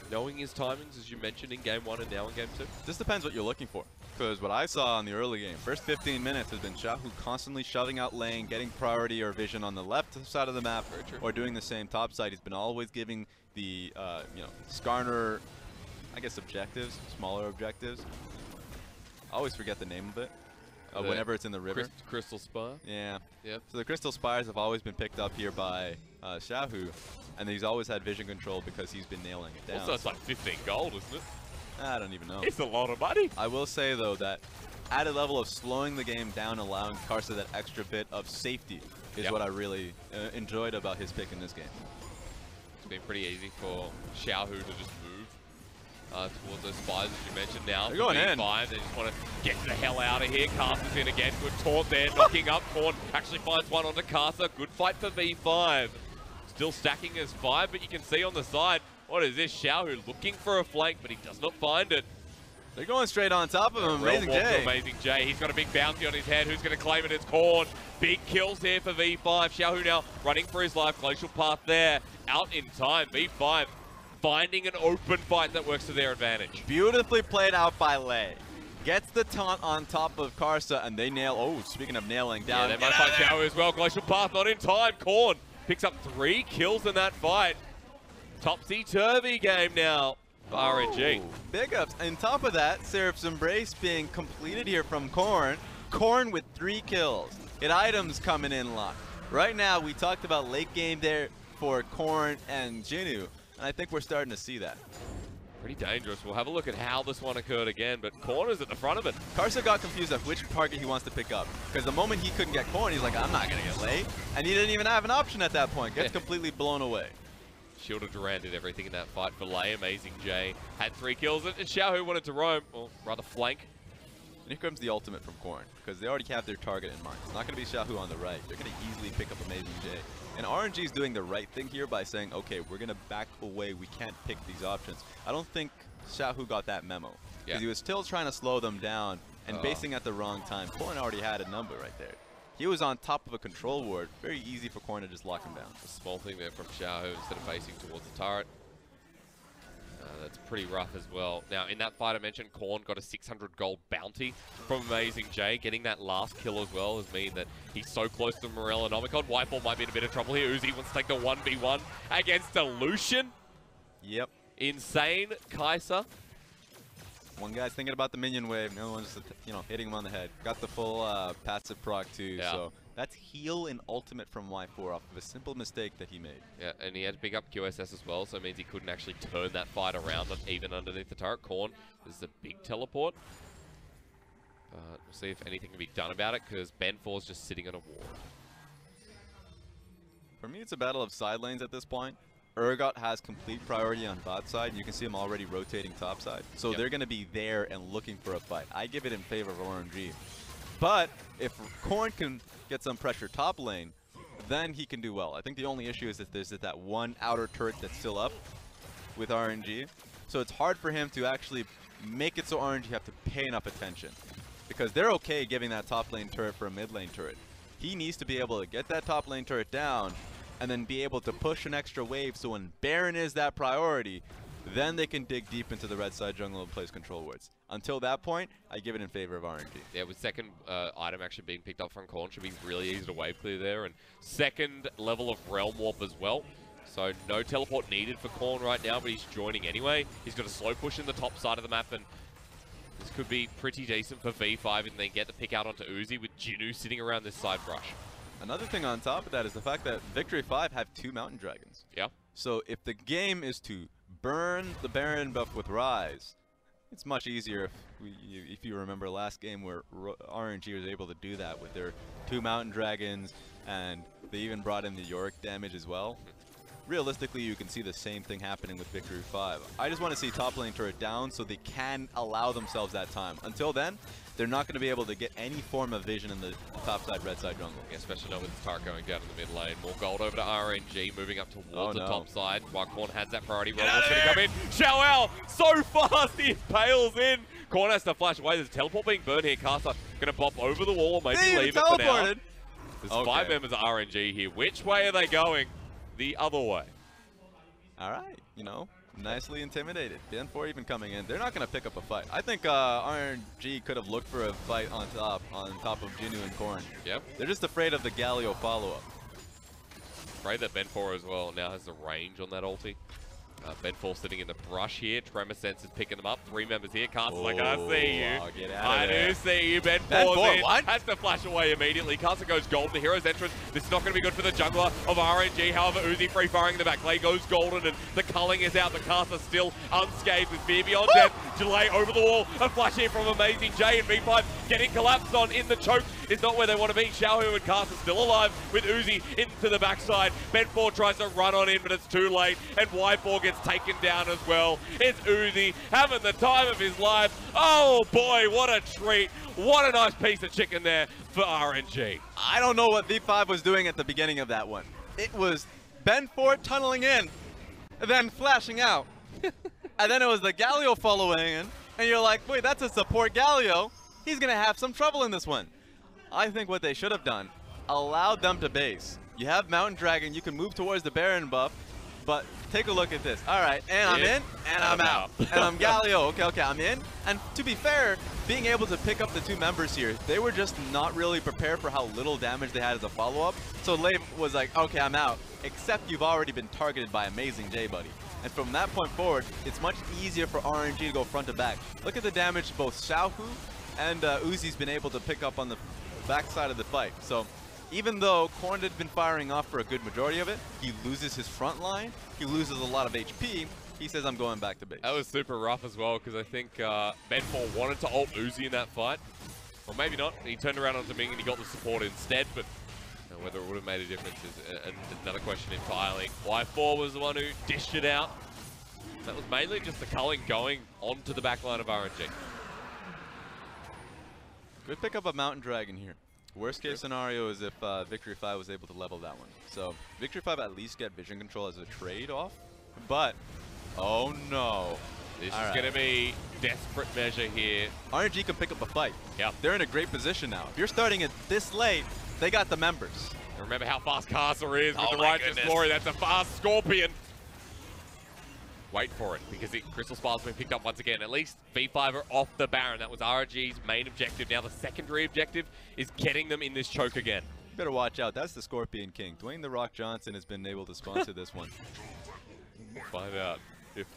Knowing his timings, as you mentioned, in Game 1 and now in Game 2. This depends what you're looking for. Because what I saw in the early game, first 15 minutes has been Xiaohu constantly shoving out lane, getting priority or vision on the left side of the map, or doing the same top side. He's been always giving the, Skarner, I guess, objectives, smaller objectives. I always forget the name of it. Whenever it's in the river. Crystal Spire? Yeah. Yep. So the Crystal Spires have always been picked up here by Xiaohu, and he's always had vision control because he's been nailing it down. Also, it's like 15 gold, isn't it? I don't even know. It's a lot of money. I will say, though, that at a level of slowing the game down, allowing Karsa that extra bit of safety is what I really enjoyed about his pick in this game. It's been pretty easy for Xiaohu to just move towards those spires, as you mentioned. Now, they're going in. They just want to get the hell out of here. Karsa's in again. Good taunt there, knocking up. Korn actually finds one onto Karsa. Good fight for V5. Still stacking as 5, but you can see on the side, what is this? Xiaohu looking for a flank, but he does not find it. They're going straight on top of him. AmezingJ. AmezingJ. He's got a big bounty on his head. Who's going to claim it? It's Korn. Big kills here for V5. Xiaohu now running for his life. Glacial Path there. Out in time. V5 finding an open fight that works to their advantage. Beautifully played out by Lei. Gets the taunt on top of Karsa, and they nail. Oh, speaking of nailing down. Yeah, they might find Xiaohu as well. Glacial Path not in time. Korn picks up 3 kills in that fight. Topsy-turvy game now. RNG. Big ups. On top of that, Seraph's Embrace being completed here from Korn. Korn with 3 kills. Hit items coming in locked. Right now, we talked about late game there for Korn and Jinoo, and I think we're starting to see that. Pretty dangerous. We'll have a look at how this one occurred again, but Korn is at the front of it. Karsa got confused at which target he wants to pick up, because the moment he couldn't get Korn, he's like, I'm not going to get late. And he didn't even have an option at that point. Gets completely blown away. Shielded Duran did everything in that fight for Lei. AmezingJ had 3 kills, and Xiaohu wanted to roam, or rather flank. And here comes the ultimate from Korn, because they already have their target in mind. It's not going to be Xiaohu on the right. They're going to easily pick up AmezingJ. And RNG is doing the right thing here by saying, okay, we're going to back away. We can't pick these options. I don't think Xiaohu got that memo, because he was still trying to slow them down and basing at the wrong time. Korn already had a number right there. He was on top of a control ward. Very easy for Korn to just lock him down. A small thing there from Xiaohu instead of basing towards the turret. That's pretty rough as well. Now, in that fight I mentioned, Korn got a 600 gold bounty from AmezingJ. Getting that last kill as well has mean that he's so close to Morel and Omicron. Whiteball might be in a bit of trouble here. Uzi wants to take the 1v1 against a Lucian. Yep. Insane Kaiser. One guy's thinking about the minion wave, the other one's just, you know, hitting him on the head. Got the full passive proc too, yeah. So that's heal and ultimate from Y4 off of a simple mistake that he made. Yeah, and he had to pick up QSS as well, so it means he couldn't actually turn that fight around even underneath the turret. Korn is a big teleport. We'll see if anything can be done about it, because Ben4's just sitting on a ward. For me, it's a battle of side lanes at this point. Urgot has complete priority on bot side. You can see him already rotating top side. So they're going to be there and looking for a fight. I give it in favor of RNG. But if Korn can get some pressure top lane, then he can do well. I think the only issue is that there's that one outer turret that's still up with RNG. So it's hard for him to actually make it so RNG have to pay enough attention. Because they're okay giving that top lane turret for a mid lane turret. He needs to be able to get that top lane turret down and then be able to push an extra wave, so when Baron is that priority, then they can dig deep into the red side jungle and place control wards. Until that point, I give it in favor of RNG. Yeah, with second item actually being picked up from Korn, should be really easy to wave clear there, and second level of Realm Warp as well. So no teleport needed for Korn right now, but he's joining anyway. He's got a slow push in the top side of the map, and this could be pretty decent for V5 and then get the pick out onto Uzi with Jinoo sitting around this side brush. Another thing on top of that is the fact that Victory 5 have 2 Mountain Dragons. Yeah. So if the game is to burn the Baron buff with Ryze, it's much easier if you remember last game where RNG was able to do that with their 2 Mountain Dragons, and they even brought in the Yorick damage as well. Realistically, you can see the same thing happening with Victory 5. I just want to see top lane turret down so they can allow themselves that time. Until then, they're not going to be able to get any form of vision in the top side, red side jungle. Yeah, especially not with the turret going down in the mid lane. More gold over to RNG, moving up towards the top side. While Korn has that priority, Roll's going to come in. Xiaohu, so fast, he impales in. Korn has to flash away. There's a teleport being burned here. Karsa going to bop over the wall, or maybe leave it for now. There's 5 members of RNG here. Which way are they going? The other way. All right, you know, nicely intimidated. Ben4 even coming in. They're not going to pick up a fight. I think RNG could have looked for a fight on top of Jinoo and Korn. Yep. They're just afraid of the Galio follow-up. Afraid that Ben4 as well now has the range on that ulti. Ben4 sitting in the brush here. Tremor Sense is picking them up. 3 members here. Karsa's like, I see you. I do see you. Ben4's in. What? Has to flash away immediately. Karsa goes gold. The hero's entrance. This is not going to be good for the jungler of RNG. However, Uzi free firing in the back lane goes golden, and the culling is out. The Karsa still unscathed with fear beyond death. Delay over the wall. A flash here from AmezingJ, and V5 getting collapsed on in the choke is not where they want to be. Xiaohu and Karsa still alive with Uzi into the backside. Ben4 tries to run on in, but it's too late, and Y4 gets taken down as well. It's Uzi having the time of his life. Oh boy, what a treat. What a nice piece of chicken there for RNG. I don't know what V5 was doing at the beginning of that one. It was Ben4 tunneling in, and then flashing out. And then it was the Galio following in, and you're like, wait, that's a support Galio. He's going to have some trouble in this one. I think what they should have done, allowed them to base. You have Mountain Dragon, you can move towards the Baron buff, but take a look at this. All right, and I'm in, and I'm out. And I'm Galio. Okay, I'm in. And to be fair, being able to pick up the 2 members here, they were just not really prepared for how little damage they had as a follow-up. So Lave was like, okay, I'm out. Except you've already been targeted by AmezingJ, buddy. And from that point forward, it's much easier for RNG to go front to back. Look at the damage both Xiaohu and Uzi's been able to pick up on the backside of the fight. So even though Korn had been firing off for a good majority of it, he loses his front line, he loses a lot of HP, he says, I'm going back to base. That was super rough as well, because I think Ben4 wanted to ult Uzi in that fight. Or maybe not. He turned around onto Ming and he got the support instead, but whether it would have made a difference is another question entirely. Y4 was the one who dished it out. That was mainly just the culling going onto the back line of RNG. Good pick up a Mountain Dragon here. Worst case scenario is if Victory 5 was able to level that one. So Victory 5 at least get vision control as a trade-off. But, oh no. This is going to be desperate measure here. RNG can pick up a fight. Yeah. They're in a great position now. If you're starting it this late, they got the members. And remember how fast Karsa is with the Righteous Glory. That's a fast Scorpion. Wait for it, because Crystal Spire's been picked up once again. At least V5 are off the Baron. That was RNG's main objective. Now the secondary objective is getting them in this choke again. You better watch out. That's the Scorpion King. Dwayne The Rock Johnson has been able to sponsor this one. We'll find out if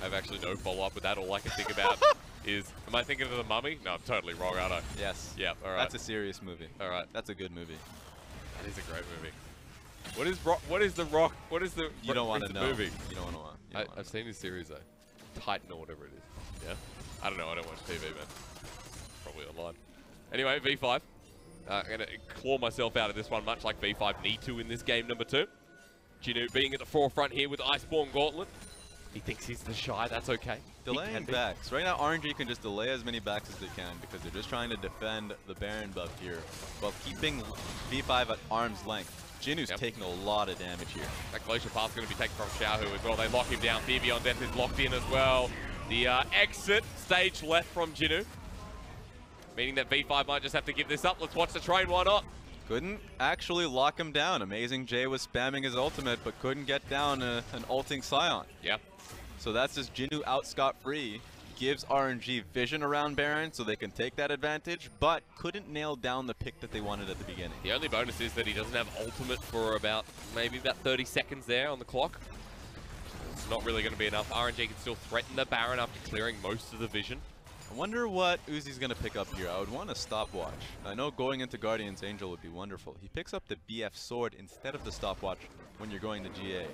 I have actually no follow-up with that. All I can think about is, am I thinking of The Mummy? No, I'm totally wrong, aren't I? Yes. Yeah, all right. That's a serious movie. All right. That's a good movie. That is a great movie. What is Rock? What is the Rock? What is the? You don't want to know. Movie? You don't want to know. I've seen his series though. Titan or whatever it is. Yeah. I don't know. I don't watch TV, man. Probably online. Anyway, V5. I'm gonna claw myself out of this one, much like V5 need to in this game number 2. Jinoo being at the forefront here with Iceborne Gauntlet. He thinks he's the shy. That's okay. Delaying backs. Right now, RNG can just delay as many backs as they can because they're just trying to defend the Baron buff here while keeping V5 at arm's length. Jinoo's taking a lot of damage here. That Glacial Path's going to be taken from Xiaohu as well. They lock him down. Fear Beyond Death is locked in as well. The exit stage left from Jinoo, meaning that V5 might just have to give this up. Let's watch the train. Why not? Couldn't actually lock him down. AmezingJ was spamming his ultimate, but couldn't get down an ulting Sion. Yeah. So that's just Jinoo out scot-free. Gives RNG vision around Baron so they can take that advantage, but couldn't nail down the pick that they wanted at the beginning. The only bonus is that he doesn't have ultimate for maybe about 30 seconds there on the clock. It's not really going to be enough. RNG can still threaten the Baron after clearing most of the vision. I wonder what Uzi's going to pick up here. I would want a stopwatch. I know going into Guardian's Angel would be wonderful. He picks up the BF Sword instead of the stopwatch when you're going to GA.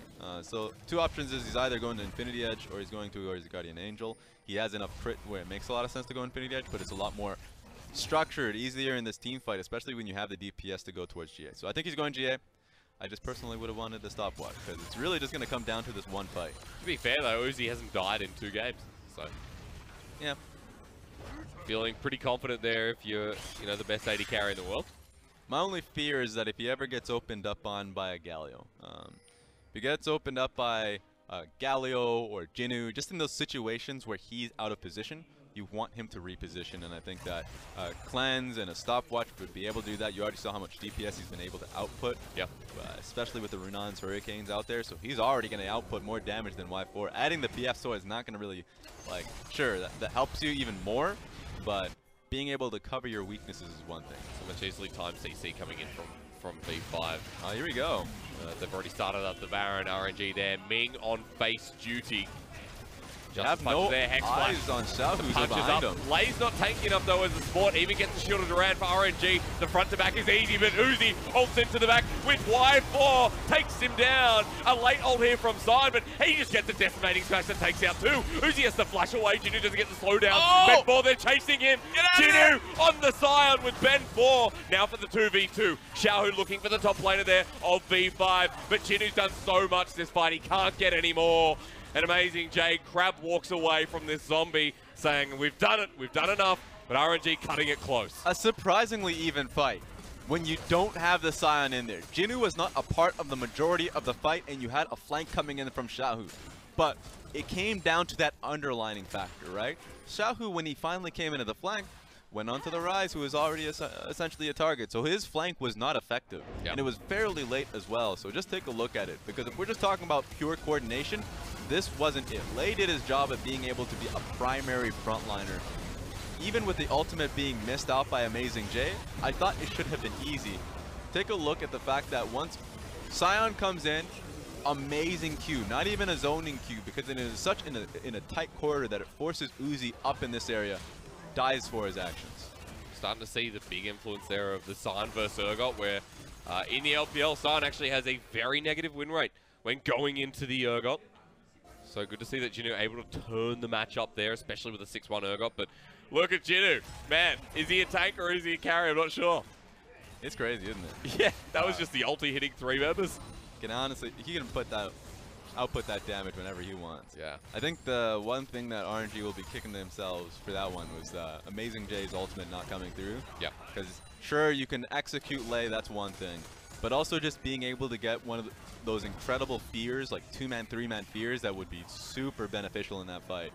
So two options is he's either going to Infinity Edge or he's going towards Guardian Angel. He has enough crit where it makes a lot of sense to go Infinity Edge, but it's a lot more structured, easier in this team fight, especially when you have the DPS to go towards GA. So I think he's going GA. I just personally would have wanted the stopwatch because it's really just going to come down to this one fight. To be fair though, Uzi hasn't died in 2 games, so yeah. Feeling pretty confident there if you're, the best AD carry in the world. My only fear is that if he ever gets opened up on by a Galio, if he gets opened up by Galio or Jinoo, just in those situations where he's out of position, you want him to reposition, and I think that Cleanse and a stopwatch would be able to do that. You already saw how much DPS he's been able to output, especially with the Runan's Hurricanes out there, so he's already going to output more damage than Y4. Adding the BF Sword is not going to really, sure, that helps you even more, but being able to cover your weaknesses is one thing. So much easily time CC coming in from V5. Oh, here we go. They've already started up the Baron. RNG there. Ming on face duty. Just have no eyes on Xiaohu behind him. Lay's not tanky enough though as a sport. Even gets the shielded around for RNG. The front to back is easy, but Uzi ults into the back with Y4. Takes him down. A late ult here from Sion, but he just gets a decimating smash that takes out 2. Uzi has to flash away. Jinoo doesn't get the slowdown. Ben 4, they're chasing him. Jinoo on the Sion with Ben 4. Now for the 2v2. Xiaohu looking for the top laner there of V5, but Jinoo's done so much this fight. He can't get any more. And AmezingJ, Crab walks away from this zombie saying, we've done it, we've done enough, but RNG cutting it close. A surprisingly even fight when you don't have the Sion in there. Jinoo was not a part of the majority of the fight, and you had a flank coming in from Xiaohu. But it came down to that underlining factor, right? Xiaohu, when he finally came into the flank, went onto the Ryze, who was already essentially a target. So his flank was not effective. And it was fairly late as well. So just take a look at it. Because if we're just talking about pure coordination, this wasn't it. Lei did his job at being able to be a primary frontliner. Even with the ultimate being missed out by AmezingJ, I thought it should have been easy. Take a look at the fact that once Sion comes in, amazing Q, not even a zoning Q, because it is such in a tight corridor that it forces Uzi up in this area, dies for his actions. Starting to see the big influence there of the Sion versus Urgot, where in the LPL, Sion actually has a very negative win rate when going into the Urgot. So good to see that Jinoo able to turn the match up there, especially with a 6-1 Urgot. But look at Jinoo. Man, is he a tank or is he a carry? I'm not sure. It's crazy, isn't it? Yeah, that was just the ulti hitting 3 members. Can honestly, he can output that damage whenever he wants. Yeah. I think the one thing that RNG will be kicking themselves for that one was AmezingJ's ultimate not coming through. Yeah. Because sure, you can execute Lei, that's one thing. But also just being able to get one of those incredible fears, like 2-man, 3-man fears that would be super beneficial in that fight,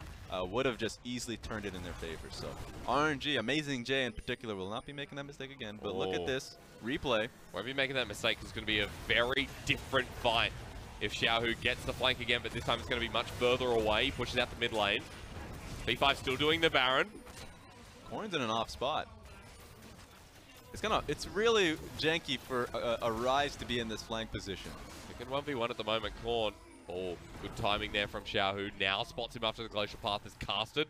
would have just easily turned it in their favor. So RNG, AmezingJ in particular, will not be making that mistake again. But look at this replay. Won't be making that mistake. It's going to be a very different fight if Xiaohu gets the flank again, but this time it's going to be much further away. He pushes out the mid lane. V5 still doing the Baron. Corn's in an off spot. It's really janky for a Ryze to be in this flank position. They can 1v1 at the moment. Corn Oh, good timing there from Xiaohu. Now spots him after the Glacial Path is casted.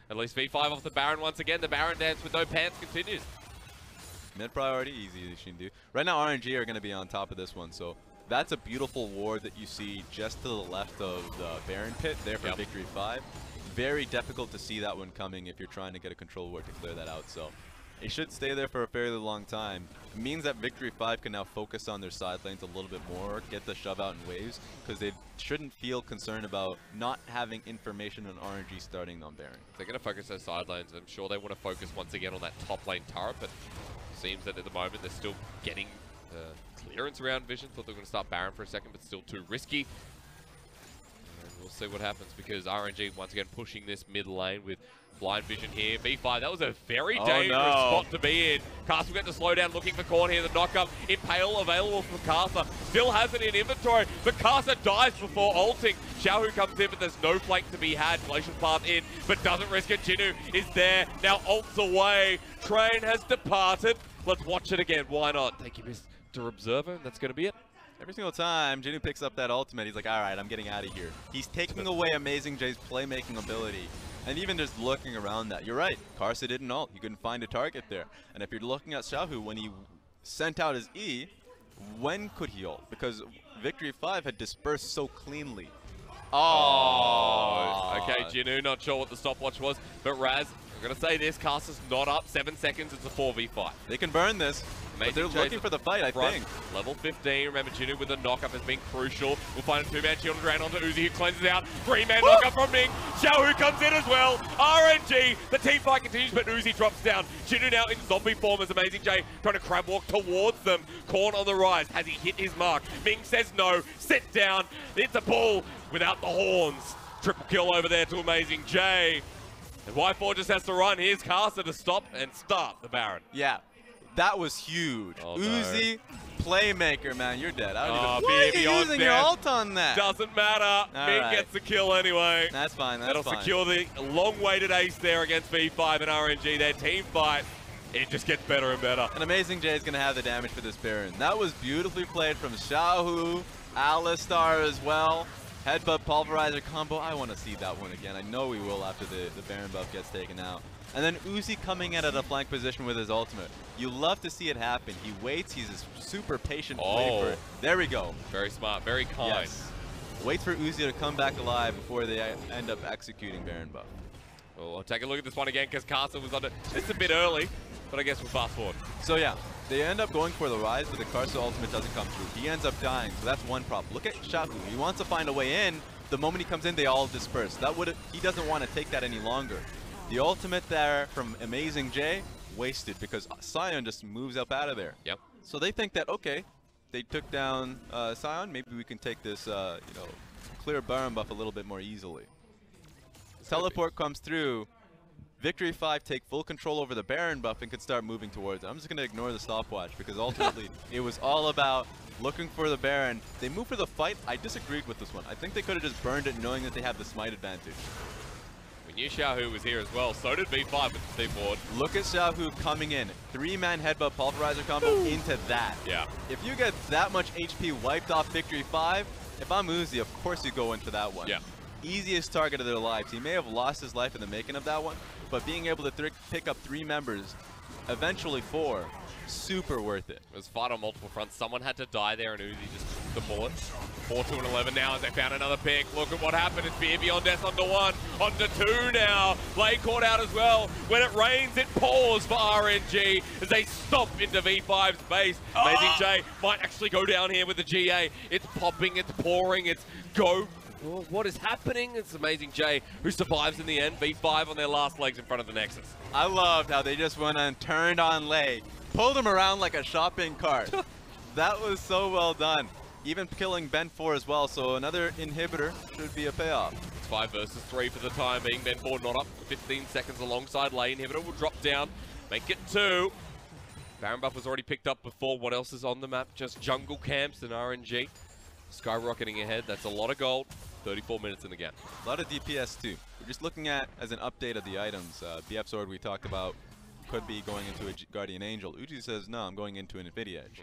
At least V5 off the Baron once again. The Baron dance with no pants continues. Mid priority, easy as you can do. Right now, RNG are going to be on top of this one, so that's a beautiful ward that you see just to the left of the Baron pit there for Victory 5. Very difficult to see that one coming if you're trying to get a control ward to clear that out, so it should stay there for a fairly long time. It means that Victory 5 can now focus on their side lanes a little bit more, get the shove out in waves, because they shouldn't feel concerned about not having information on RNG starting on Baron. They're going to focus their side lanes. I'm sure they want to focus once again on that top lane turret, but it seems that at the moment they're still getting clearance around Vision. Thought they were going to start Baron for a second, but still too risky. And we'll see what happens because RNG once again pushing this mid lane with blind vision here. V5, that was a very dangerous spot to be in. Karsa will get the slow down, looking for Korn here. The knock-up, Impale available from Karsa. Still has it in inventory, but Karsa dies before ulting. Xiaohu comes in, but there's no flank to be had. Glacial Path in, but doesn't risk it. Jinoo is there, now ults away. Train has departed. Let's watch it again, why not? Thank you, Mr. Observer, and that's going to be it. Every single time Jinoo picks up that ultimate, he's like, alright, I'm getting out of here. He's taking away AmezingJ's playmaking ability. And even just looking around that, you're right, Karsa didn't ult. He couldn't find a target there. And if you're looking at Xiaohu, when he sent out his E, when could he ult? Because Victory 5 had dispersed so cleanly. Oh, okay, Jinoo, not sure what the stopwatch was, but Raz, I'm going to say this, Karsa's not up, 7 seconds, it's a 4v5. They can burn this. But they're looking for the fight, I think. Level 15. Remember, Jinoo with the knockup has been crucial. We'll find a 2-man shield drain onto Uzi, who cleanses out. 3-man knockup from Ming. Xiaohu comes in as well. RNG. The team fight continues, but Uzi drops down. Jinoo now in zombie form as AmezingJ trying to crab walk towards them. Korn on the rise. Has he hit his mark? Ming says no. Sit down. It's a bull without the horns. Triple kill over there to AmezingJ. And Y4 just has to run. Here's Karsa to stop and start the Baron. Yeah. That was huge. Oh, Uzi, playmaker, man, you're dead. I don't even. Why are you using your ult on that? Doesn't matter. Ming gets the kill anyway. That's fine. That'll secure the long-waited ace there against V5 and RNG. Their team fight, it just gets better and better. And AmezingJ is going to have the damage for this Baron. That was beautifully played from Xiaohu, Alistar as well. Headbutt Pulverizer combo. I want to see that one again. I know we will after the Baron buff gets taken out. And then Uzi coming in at a flank position with his ultimate. You love to see it happen. He waits. He's a super patient player. There we go. Very smart. Very kind. Yes. Waits for Uzi to come back alive before they end up executing Baron buff. Well, I'll take a look at this one again because Karsa was under. It's a bit early, but I guess we'll fast forward. So yeah, they end up going for the Ryze, but the Karsa ultimate doesn't come through. He ends up dying, so that's one problem. Look at Xiaohu. He wants to find a way in. The moment he comes in, they all disperse. He doesn't want to take that any longer. The ultimate there from AmezingJ, wasted because Sion just moves up out of there. Yep. So they think that, okay, they took down Sion, maybe we can take this, clear Baron buff a little bit more easily. Teleport comes through. Victory 5 take full control over the Baron buff and could start moving towards it. I'm just going to ignore the stopwatch because ultimately it was all about looking for the Baron. They moved for the fight. I disagreed with this one. I think they could have just burned it knowing that they have the smite advantage. We knew Xiaohu was here as well, so did V5 with the Steam board. Look at Xiaohu coming in. 3-man headbutt pulverizer combo into that. Yeah. If you get that much HP wiped off Victory 5, if I'm Uzi, of course you go into that one. Yeah. Easiest target of their lives. He may have lost his life in the making of that one, but being able to pick up 3 members, eventually 4, super worth it. It was fight on multiple fronts. Someone had to die there, and Uzi just took the bullet. 4-2-11 now as they found another pick. Look at what happened. It's Fear Beyond Death onto 1, onto 2 now. Blade caught out as well. When it rains, it pours for RNG as they stomp into V5's base. AmezingJ might actually go down here with the GA. It's popping, it's pouring, it's go. Well, what is happening? It's AmezingJ who survives in the end. V5 on their last legs in front of the Nexus. I loved how they just went and turned on Lei, pulled him around like a shopping cart. That was so well done. Even killing Ben 4 as well, so another inhibitor should be a payoff. It's 5 versus 3 for the time being. Ben 4 not up for 15 seconds alongside Lei. Inhibitor will drop down, make it 2. Baron buff was already picked up before. What else is on the map? Just jungle camps and RNG. Skyrocketing ahead. That's a lot of gold. 34 minutes in the game. A lot of DPS too. We're just looking at as an update of the items. BF Sword we talked about could be going into a Guardian Angel. Uji says, no, I'm going into an Infinity Edge.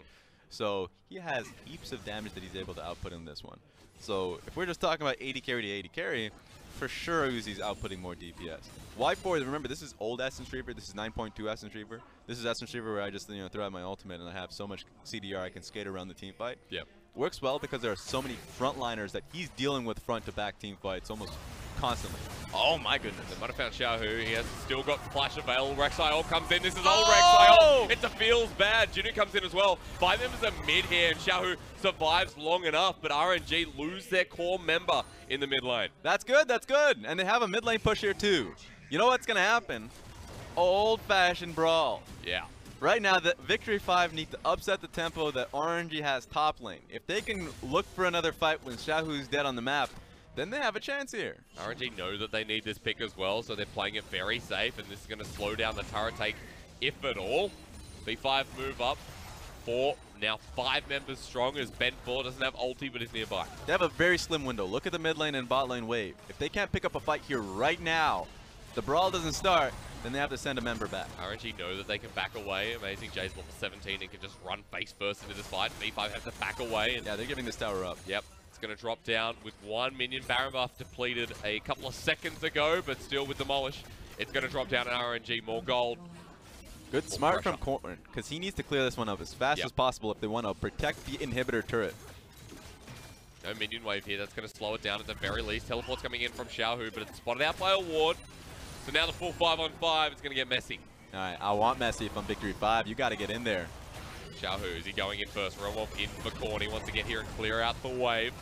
So he has heaps of damage that he's able to output in this one. So if we're just talking about 80 carry to 80 carry, for sure Uzi's outputting more DPS. Y4, remember, this is old Essence Reaver. This is 9.2 Essence Reaver. This is Essence Reaver where I just throw out my ultimate and I have so much CDR I can skate around the team fight. Yep. Works well because there are so many frontliners that he's dealing with front to back team fights almost constantly. Oh my goodness. They might have found Xiaohu. He has still got Flash available. Rek'Sai all comes in. This is old Rek'Sai. It's a feels bad. Jinoo comes in as well. 5 members are mid here, and Xiaohu survives long enough, but RNG lose their core member in the mid lane. That's good, that's good. And they have a mid lane push here too. You know what's gonna happen? Old-fashioned brawl. Yeah. Right now, the Victory 5 need to upset the tempo that RNG has top lane. If they can look for another fight when Xiaohu's dead on the map, then they have a chance here. RNG know that they need this pick as well, so they're playing it very safe, and this is going to slow down the turret take, if at all. V5 move up. 4, now 5 members strong as Ben 4 doesn't have ulti, but is nearby. They have a very slim window. Look at the mid lane and bot lane wave. If they can't pick up a fight here right now, the brawl doesn't start, then they have to send a member back. RNG know that they can back away. AmezingJ's level 17 and can just run face first into this fight. V5 have to back away. And yeah, they're giving this tower up. Yep. It's going to drop down with 1 minion. Baron buff depleted a couple of seconds ago, but still with Demolish. It's going to drop down to RNG. More gold. Good, more smart pressure from Corn, because he needs to clear this one up as fast as possible if they want to protect the inhibitor turret. No minion wave here. That's going to slow it down at the very least. Teleport's coming in from Xiaohu, but it's spotted out by a ward. So now the full 5-on-5, it's going to get messy. All right, I want messy if I'm Victory 5. You got to get in there. Xiaohu, is he going in first? Realmwolf in for Corn. He wants to get here and clear out the wave.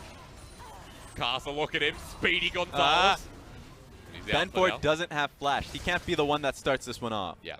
Karsa, look at him. Speedy Gonzalez. Ben4 doesn't have flash. He can't be the one that starts this one off. Yeah.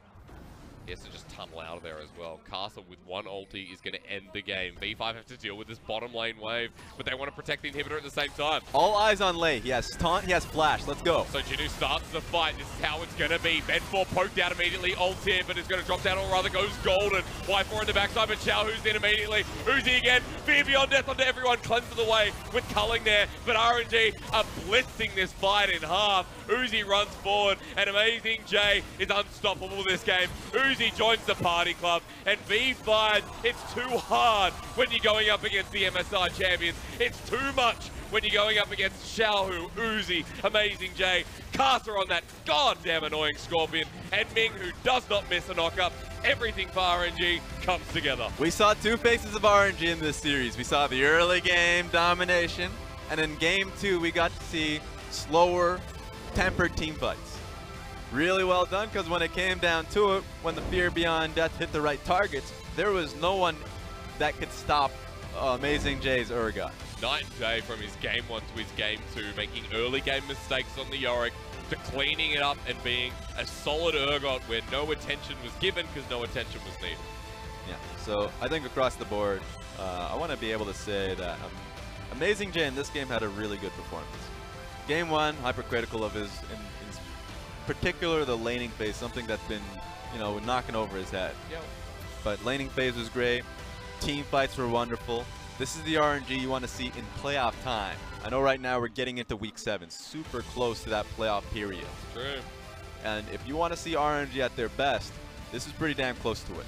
He has to just tunnel out of there as well. Karsa with 1 ulti is going to end the game. V5 have to deal with this bottom lane wave, but they want to protect the inhibitor at the same time. All eyes on Lei. He has taunt, he has flash. Let's go. So Jinoo starts the fight. This is how it's going to be. Ben4 poked out immediately. Ult in, but it's going to drop down, or rather goes golden. Y4 in the backside, but Xiaohu's in immediately. Uzi again. Fear beyond death onto everyone. Cleanses the way with culling there, but RNG are blitzing this fight in half. Uzi runs forward, and AmezingJ is unstoppable this game. Uzi joins the party club, and V5, it's too hard when you're going up against the MSI champions. It's too much when you're going up against Xiaohu, Uzi, AmezingJ, Karsa on that goddamn annoying Scorpion, and Ming, who does not miss a knockup. Everything for RNG comes together. We saw 2 faces of RNG in this series. We saw the early game domination, and in game 2, we got to see slower, tempered team fights. Really well done, because when it came down to it, when the Fear Beyond Death hit the right targets, there was no one that could stop AmezingJ's Urgot. Night and day from his game 1 to his game 2, making early game mistakes on the Yorick, to cleaning it up and being a solid Urgot where no attention was given because no attention was needed. Yeah, so I think across the board, I want to be able to say that AmezingJ in this game had a really good performance. Game 1, hypercritical of his, in particular the laning phase, something that's been, knocking over his head. Yep. But laning phase was great. Team fights were wonderful. This is the RNG you want to see in playoff time. I know right now we're getting into week 7, super close to that playoff period. True. And if you want to see RNG at their best, this is pretty damn close to it.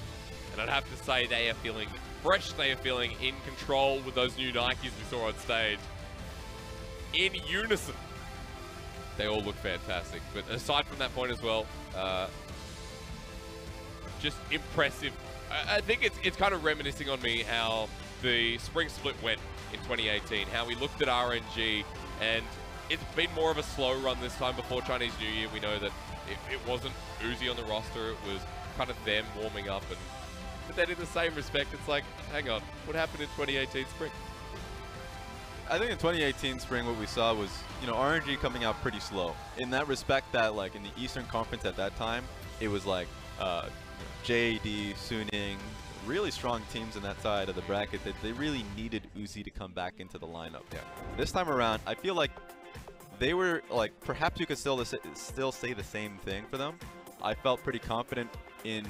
And I'd have to say they are feeling fresh, they are feeling in control with those new Nikes we saw on stage. In unison. They all look fantastic. But aside from that point as well, just impressive. I think it's kind of reminiscing on me how the spring split went in 2018, how we looked at RNG, and it's been more of a slow run this time before Chinese New Year. We know that it wasn't Uzi on the roster, it was kind of them warming up, but then in the same respect, it's like, hang on, what happened in 2018 spring? I think in 2018 spring what we saw was, RNG coming out pretty slow. In that respect that, like, in the Eastern Conference at that time, it was like JD, Suning, really strong teams in that side of the bracket that they really needed Uzi to come back into the lineup. Yeah. This time around, I feel like they were, like, perhaps you could still say the same thing for them. I felt pretty confident in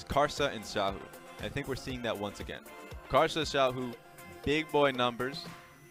Karsa and Xiaohu. I think we're seeing that once again. Karsa, Xiaohu, big boy numbers.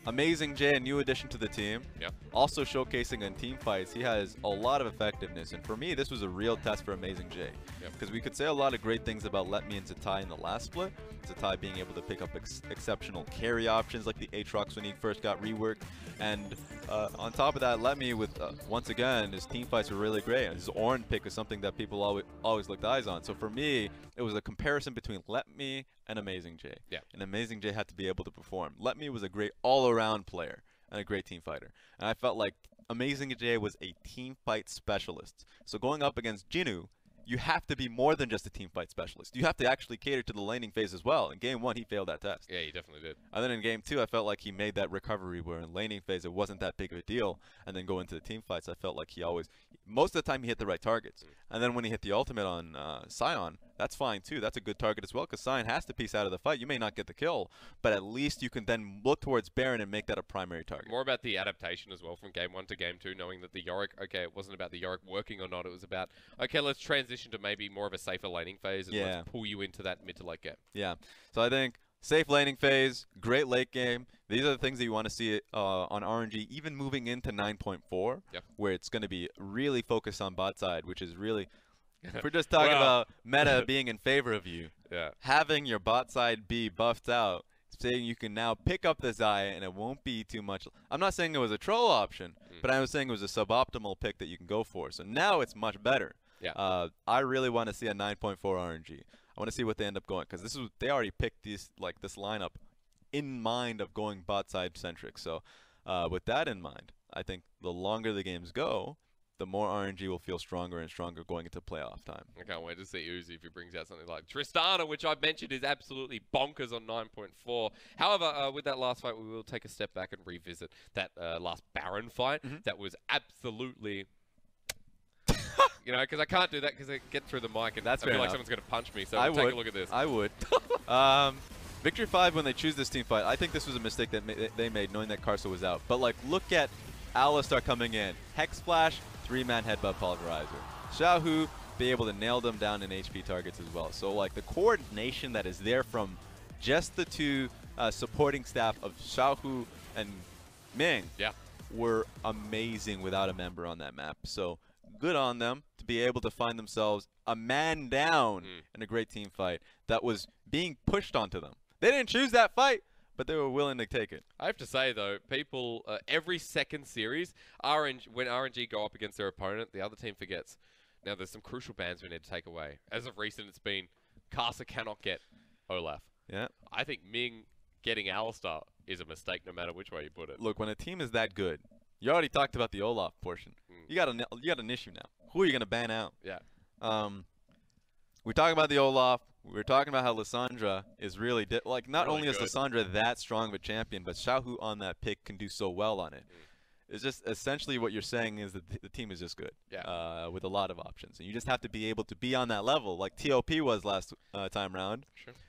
AmezingJ, a new addition to the team. Yep. also showcasing in team fights, he has a lot of effectiveness. And for me, this was a real test for AmezingJ. Because we could say a lot of great things about Let Me and Zatai in the last split. Zatai being able to pick up exceptional carry options like the Aatrox when he first got reworked. And on top of that, Let Me with, once again, his team fights were really great. And his Ornn pick is something that people always looked eyes on. So for me, it was a comparison between Let Me and AmezingJ. And AmezingJ had to be able to perform. Let Me was a great all-around player and a great team fighter. And I felt like AmezingJ was a team fight specialist. So going up against Jinoo, you have to be more than just a team fight specialist. You have to actually cater to the laning phase as well. In Game 1, he failed that test. Yeah, he definitely did. And then in Game 2, I felt like he made that recovery where in laning phase, it wasn't that big of a deal. And then going into the team fights, I felt like he always, most of the time, he hit the right targets. And then when he hit the ultimate on Sion, that's fine too. That's a good target as well because Sion has to piece out of the fight. You may not get the kill, but at least you can then look towards Baron and make that a primary target. More about the adaptation as well from Game 1 to Game 2, knowing that the Yorick, okay, it wasn't about the Yorick working or not. It was about, okay, let's transition to maybe more of a safer laning phase and let's pull you into that mid to late game. Yeah. So I think safe laning phase, great late game. These are the things that you want to see on RNG, even moving into 9.4, where it's going to be really focused on bot side, which is really... If we're just talking about meta being in favor of you, having your bot side be buffed out, saying you can now pick up the Xayah and it won't be too much. I'm not saying it was a troll option, but I was saying it was a suboptimal pick that you can go for. So now it's much better. I really want to see a 9.4 RNG. I want to see what they end up going because they already picked this lineup in mind of going bot side centric. So with that in mind, I think the longer the games go, the more RNG will feel stronger and stronger going into playoff time. I can't wait to see Uzi if he brings out something like Tristana, which I mentioned is absolutely bonkers on 9.4. However, with that last fight, we will take a step back and revisit that last Baron fight. That was absolutely... you know, because I can't do that because I get through the mic and I feel like someone's going to punch me. So we'll take a look at this. I would. Victory 5, when they choose this team fight, I think this was a mistake that they made knowing that Karsa was out. But, like, look at Alistar coming in. Hex Flash, 3-man headbutt pulverizer. Xiaohu be able to nail them down in HP targets as well. So, like, the coordination that is there from just the two supporting staff of Xiaohu and Ming were amazing without a member on that map. So, good on them to be able to find themselves a man down in a great team fight that was being pushed onto them. They didn't choose that fight, but they were willing to take it. I have to say, though, people, every second series, when RNG go up against their opponent, the other team forgets. Now, there's some crucial bans we need to take away. As of recent, it's been Karsa cannot get Olaf. Yeah. I think Ming getting Alistar is a mistake no matter which way you put it. Look, when a team is that good, you already talked about the Olaf portion. You got an issue now. Who are you going to ban out? Yeah. We're talking about the Olaf. We're talking about how Lissandra is really not only is Lissandra that strong of a champion, but Xiaohu on that pick can do so well on it. It's just essentially what you're saying is that the team is just good with a lot of options. And you just have to be able to be on that level like TOP was last time round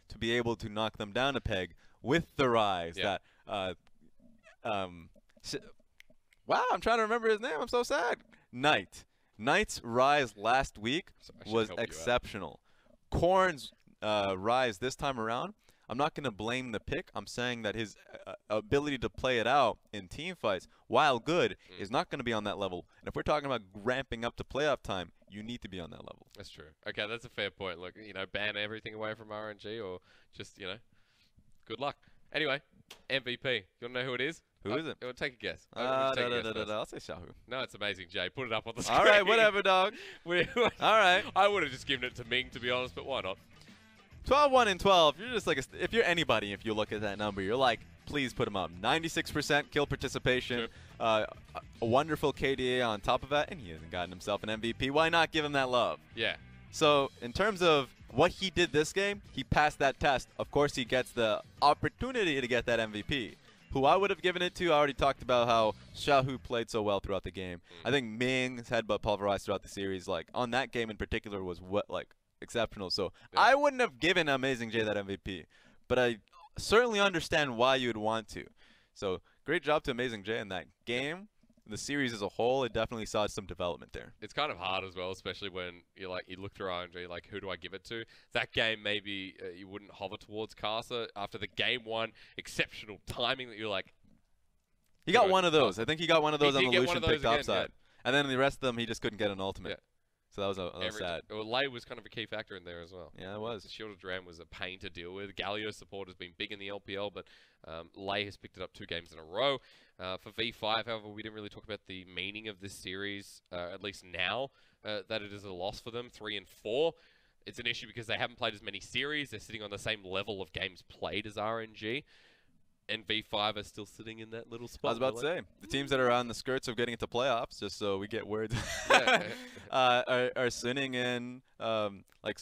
to be able to knock them down a peg with the Ryze. Wow, I'm trying to remember his name. I'm so sad. Knight's Ryze last week was exceptional. Korn's Ryze this time around, I'm not going to blame the pick. I'm saying that his ability to play it out in team fights, while good, is not going to be on that level. And if we're talking about ramping up to playoff time, you need to be on that level. That's true. Okay, that's a fair point. Look, you know, ban everything away from RNG or just, you know, good luck. Anyway, MVP. You want to know who it is? Who is it? Take a guess. I'll say Xiaohu. No, it's AmezingJ. Put it up on the screen. All right, whatever, dog. All right. I would have just given it to Ming, to be honest, but why not? 12-1 and 12. You're just like, if you're anybody, if you look at that number, you're like, please put him up. 96% kill participation, a wonderful KDA on top of that, and he hasn't gotten himself an MVP. Why not give him that love? Yeah. So in terms of what he did this game, he passed that test. Of course, he gets the opportunity to get that MVP. Who I would have given it to, I already talked about how Xiaohu played so well throughout the game. I think Ming's headbutt pulverized throughout the series, like on that game in particular, was exceptional. So I wouldn't have given AmezingJ that MVP, but I certainly understand why you'd want to. So great job to AmezingJ in that game. The series as a whole, it definitely saw some development there. It's kind of hard as well, especially when you look through RNG, like, who do I give it to? That game, maybe you wouldn't hover towards Karsa after the game one exceptional timing that you're like, He got one of those. I think he got one of those on the Lucian pick top side. And then the rest of them, he just couldn't get an ultimate. Yeah. So that was sad. Well, Lei was kind of a key factor in there as well. Yeah, it was. The Shielded Ram was a pain to deal with. Galio support has been big in the LPL, but Lei has picked it up 2 games in a row. For V5, however, we didn't really talk about the meaning of this series, at least now, that it is a loss for them, 3 and 4. It's an issue because they haven't played as many series. They're sitting on the same level of games played as RNG. And V5 are still sitting in that little spot. I was about to say, the teams that are on the skirts of getting into playoffs, just so we get words, are sitting in, like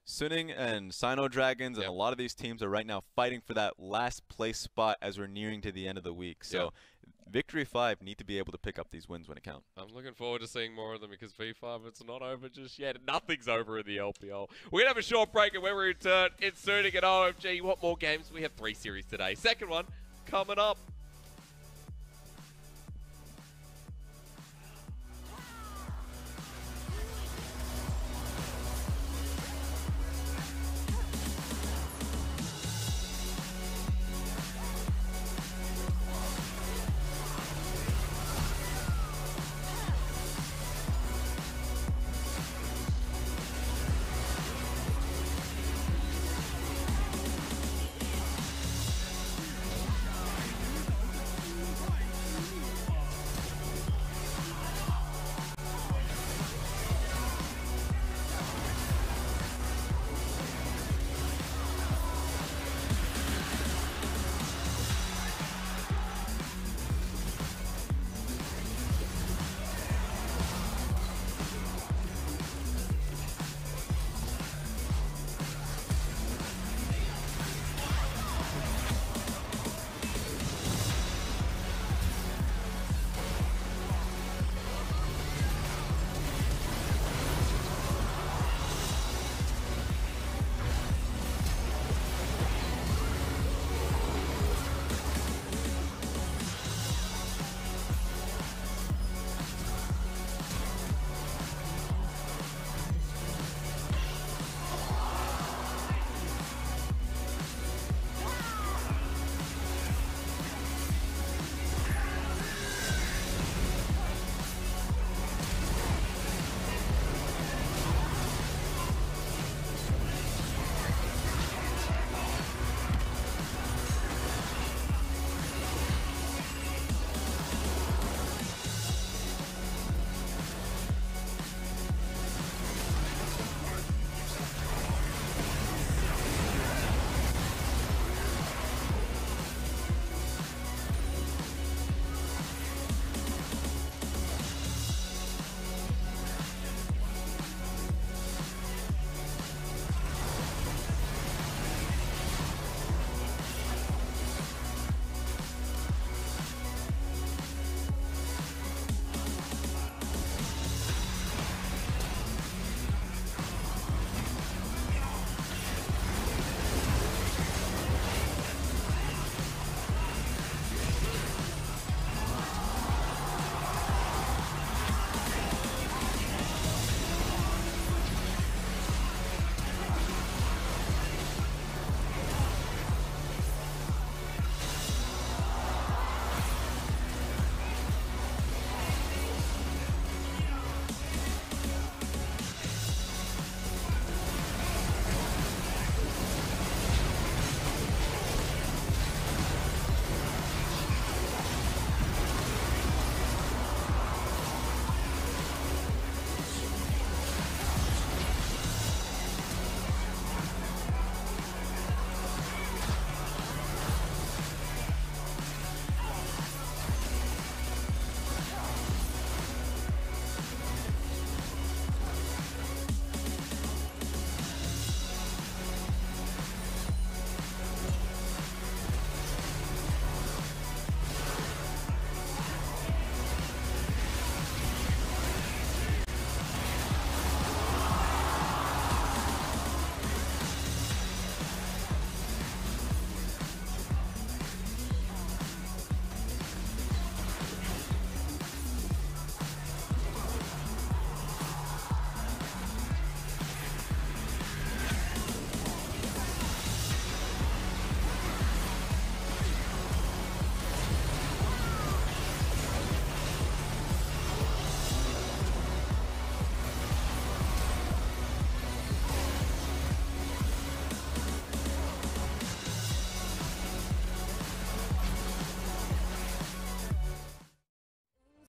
Suning and Sino Dragons, and a lot of these teams are right now fighting for that last place spot as we're nearing to the end of the week. So Victory 5 need to be able to pick up these wins when it counts. I'm looking forward to seeing more of them because V5, it's not over just yet. Nothing's over in the LPL. We're going to have a short break, and when we return, it's Suning at OMG. You want more games? We have 3 series today. Second one coming up.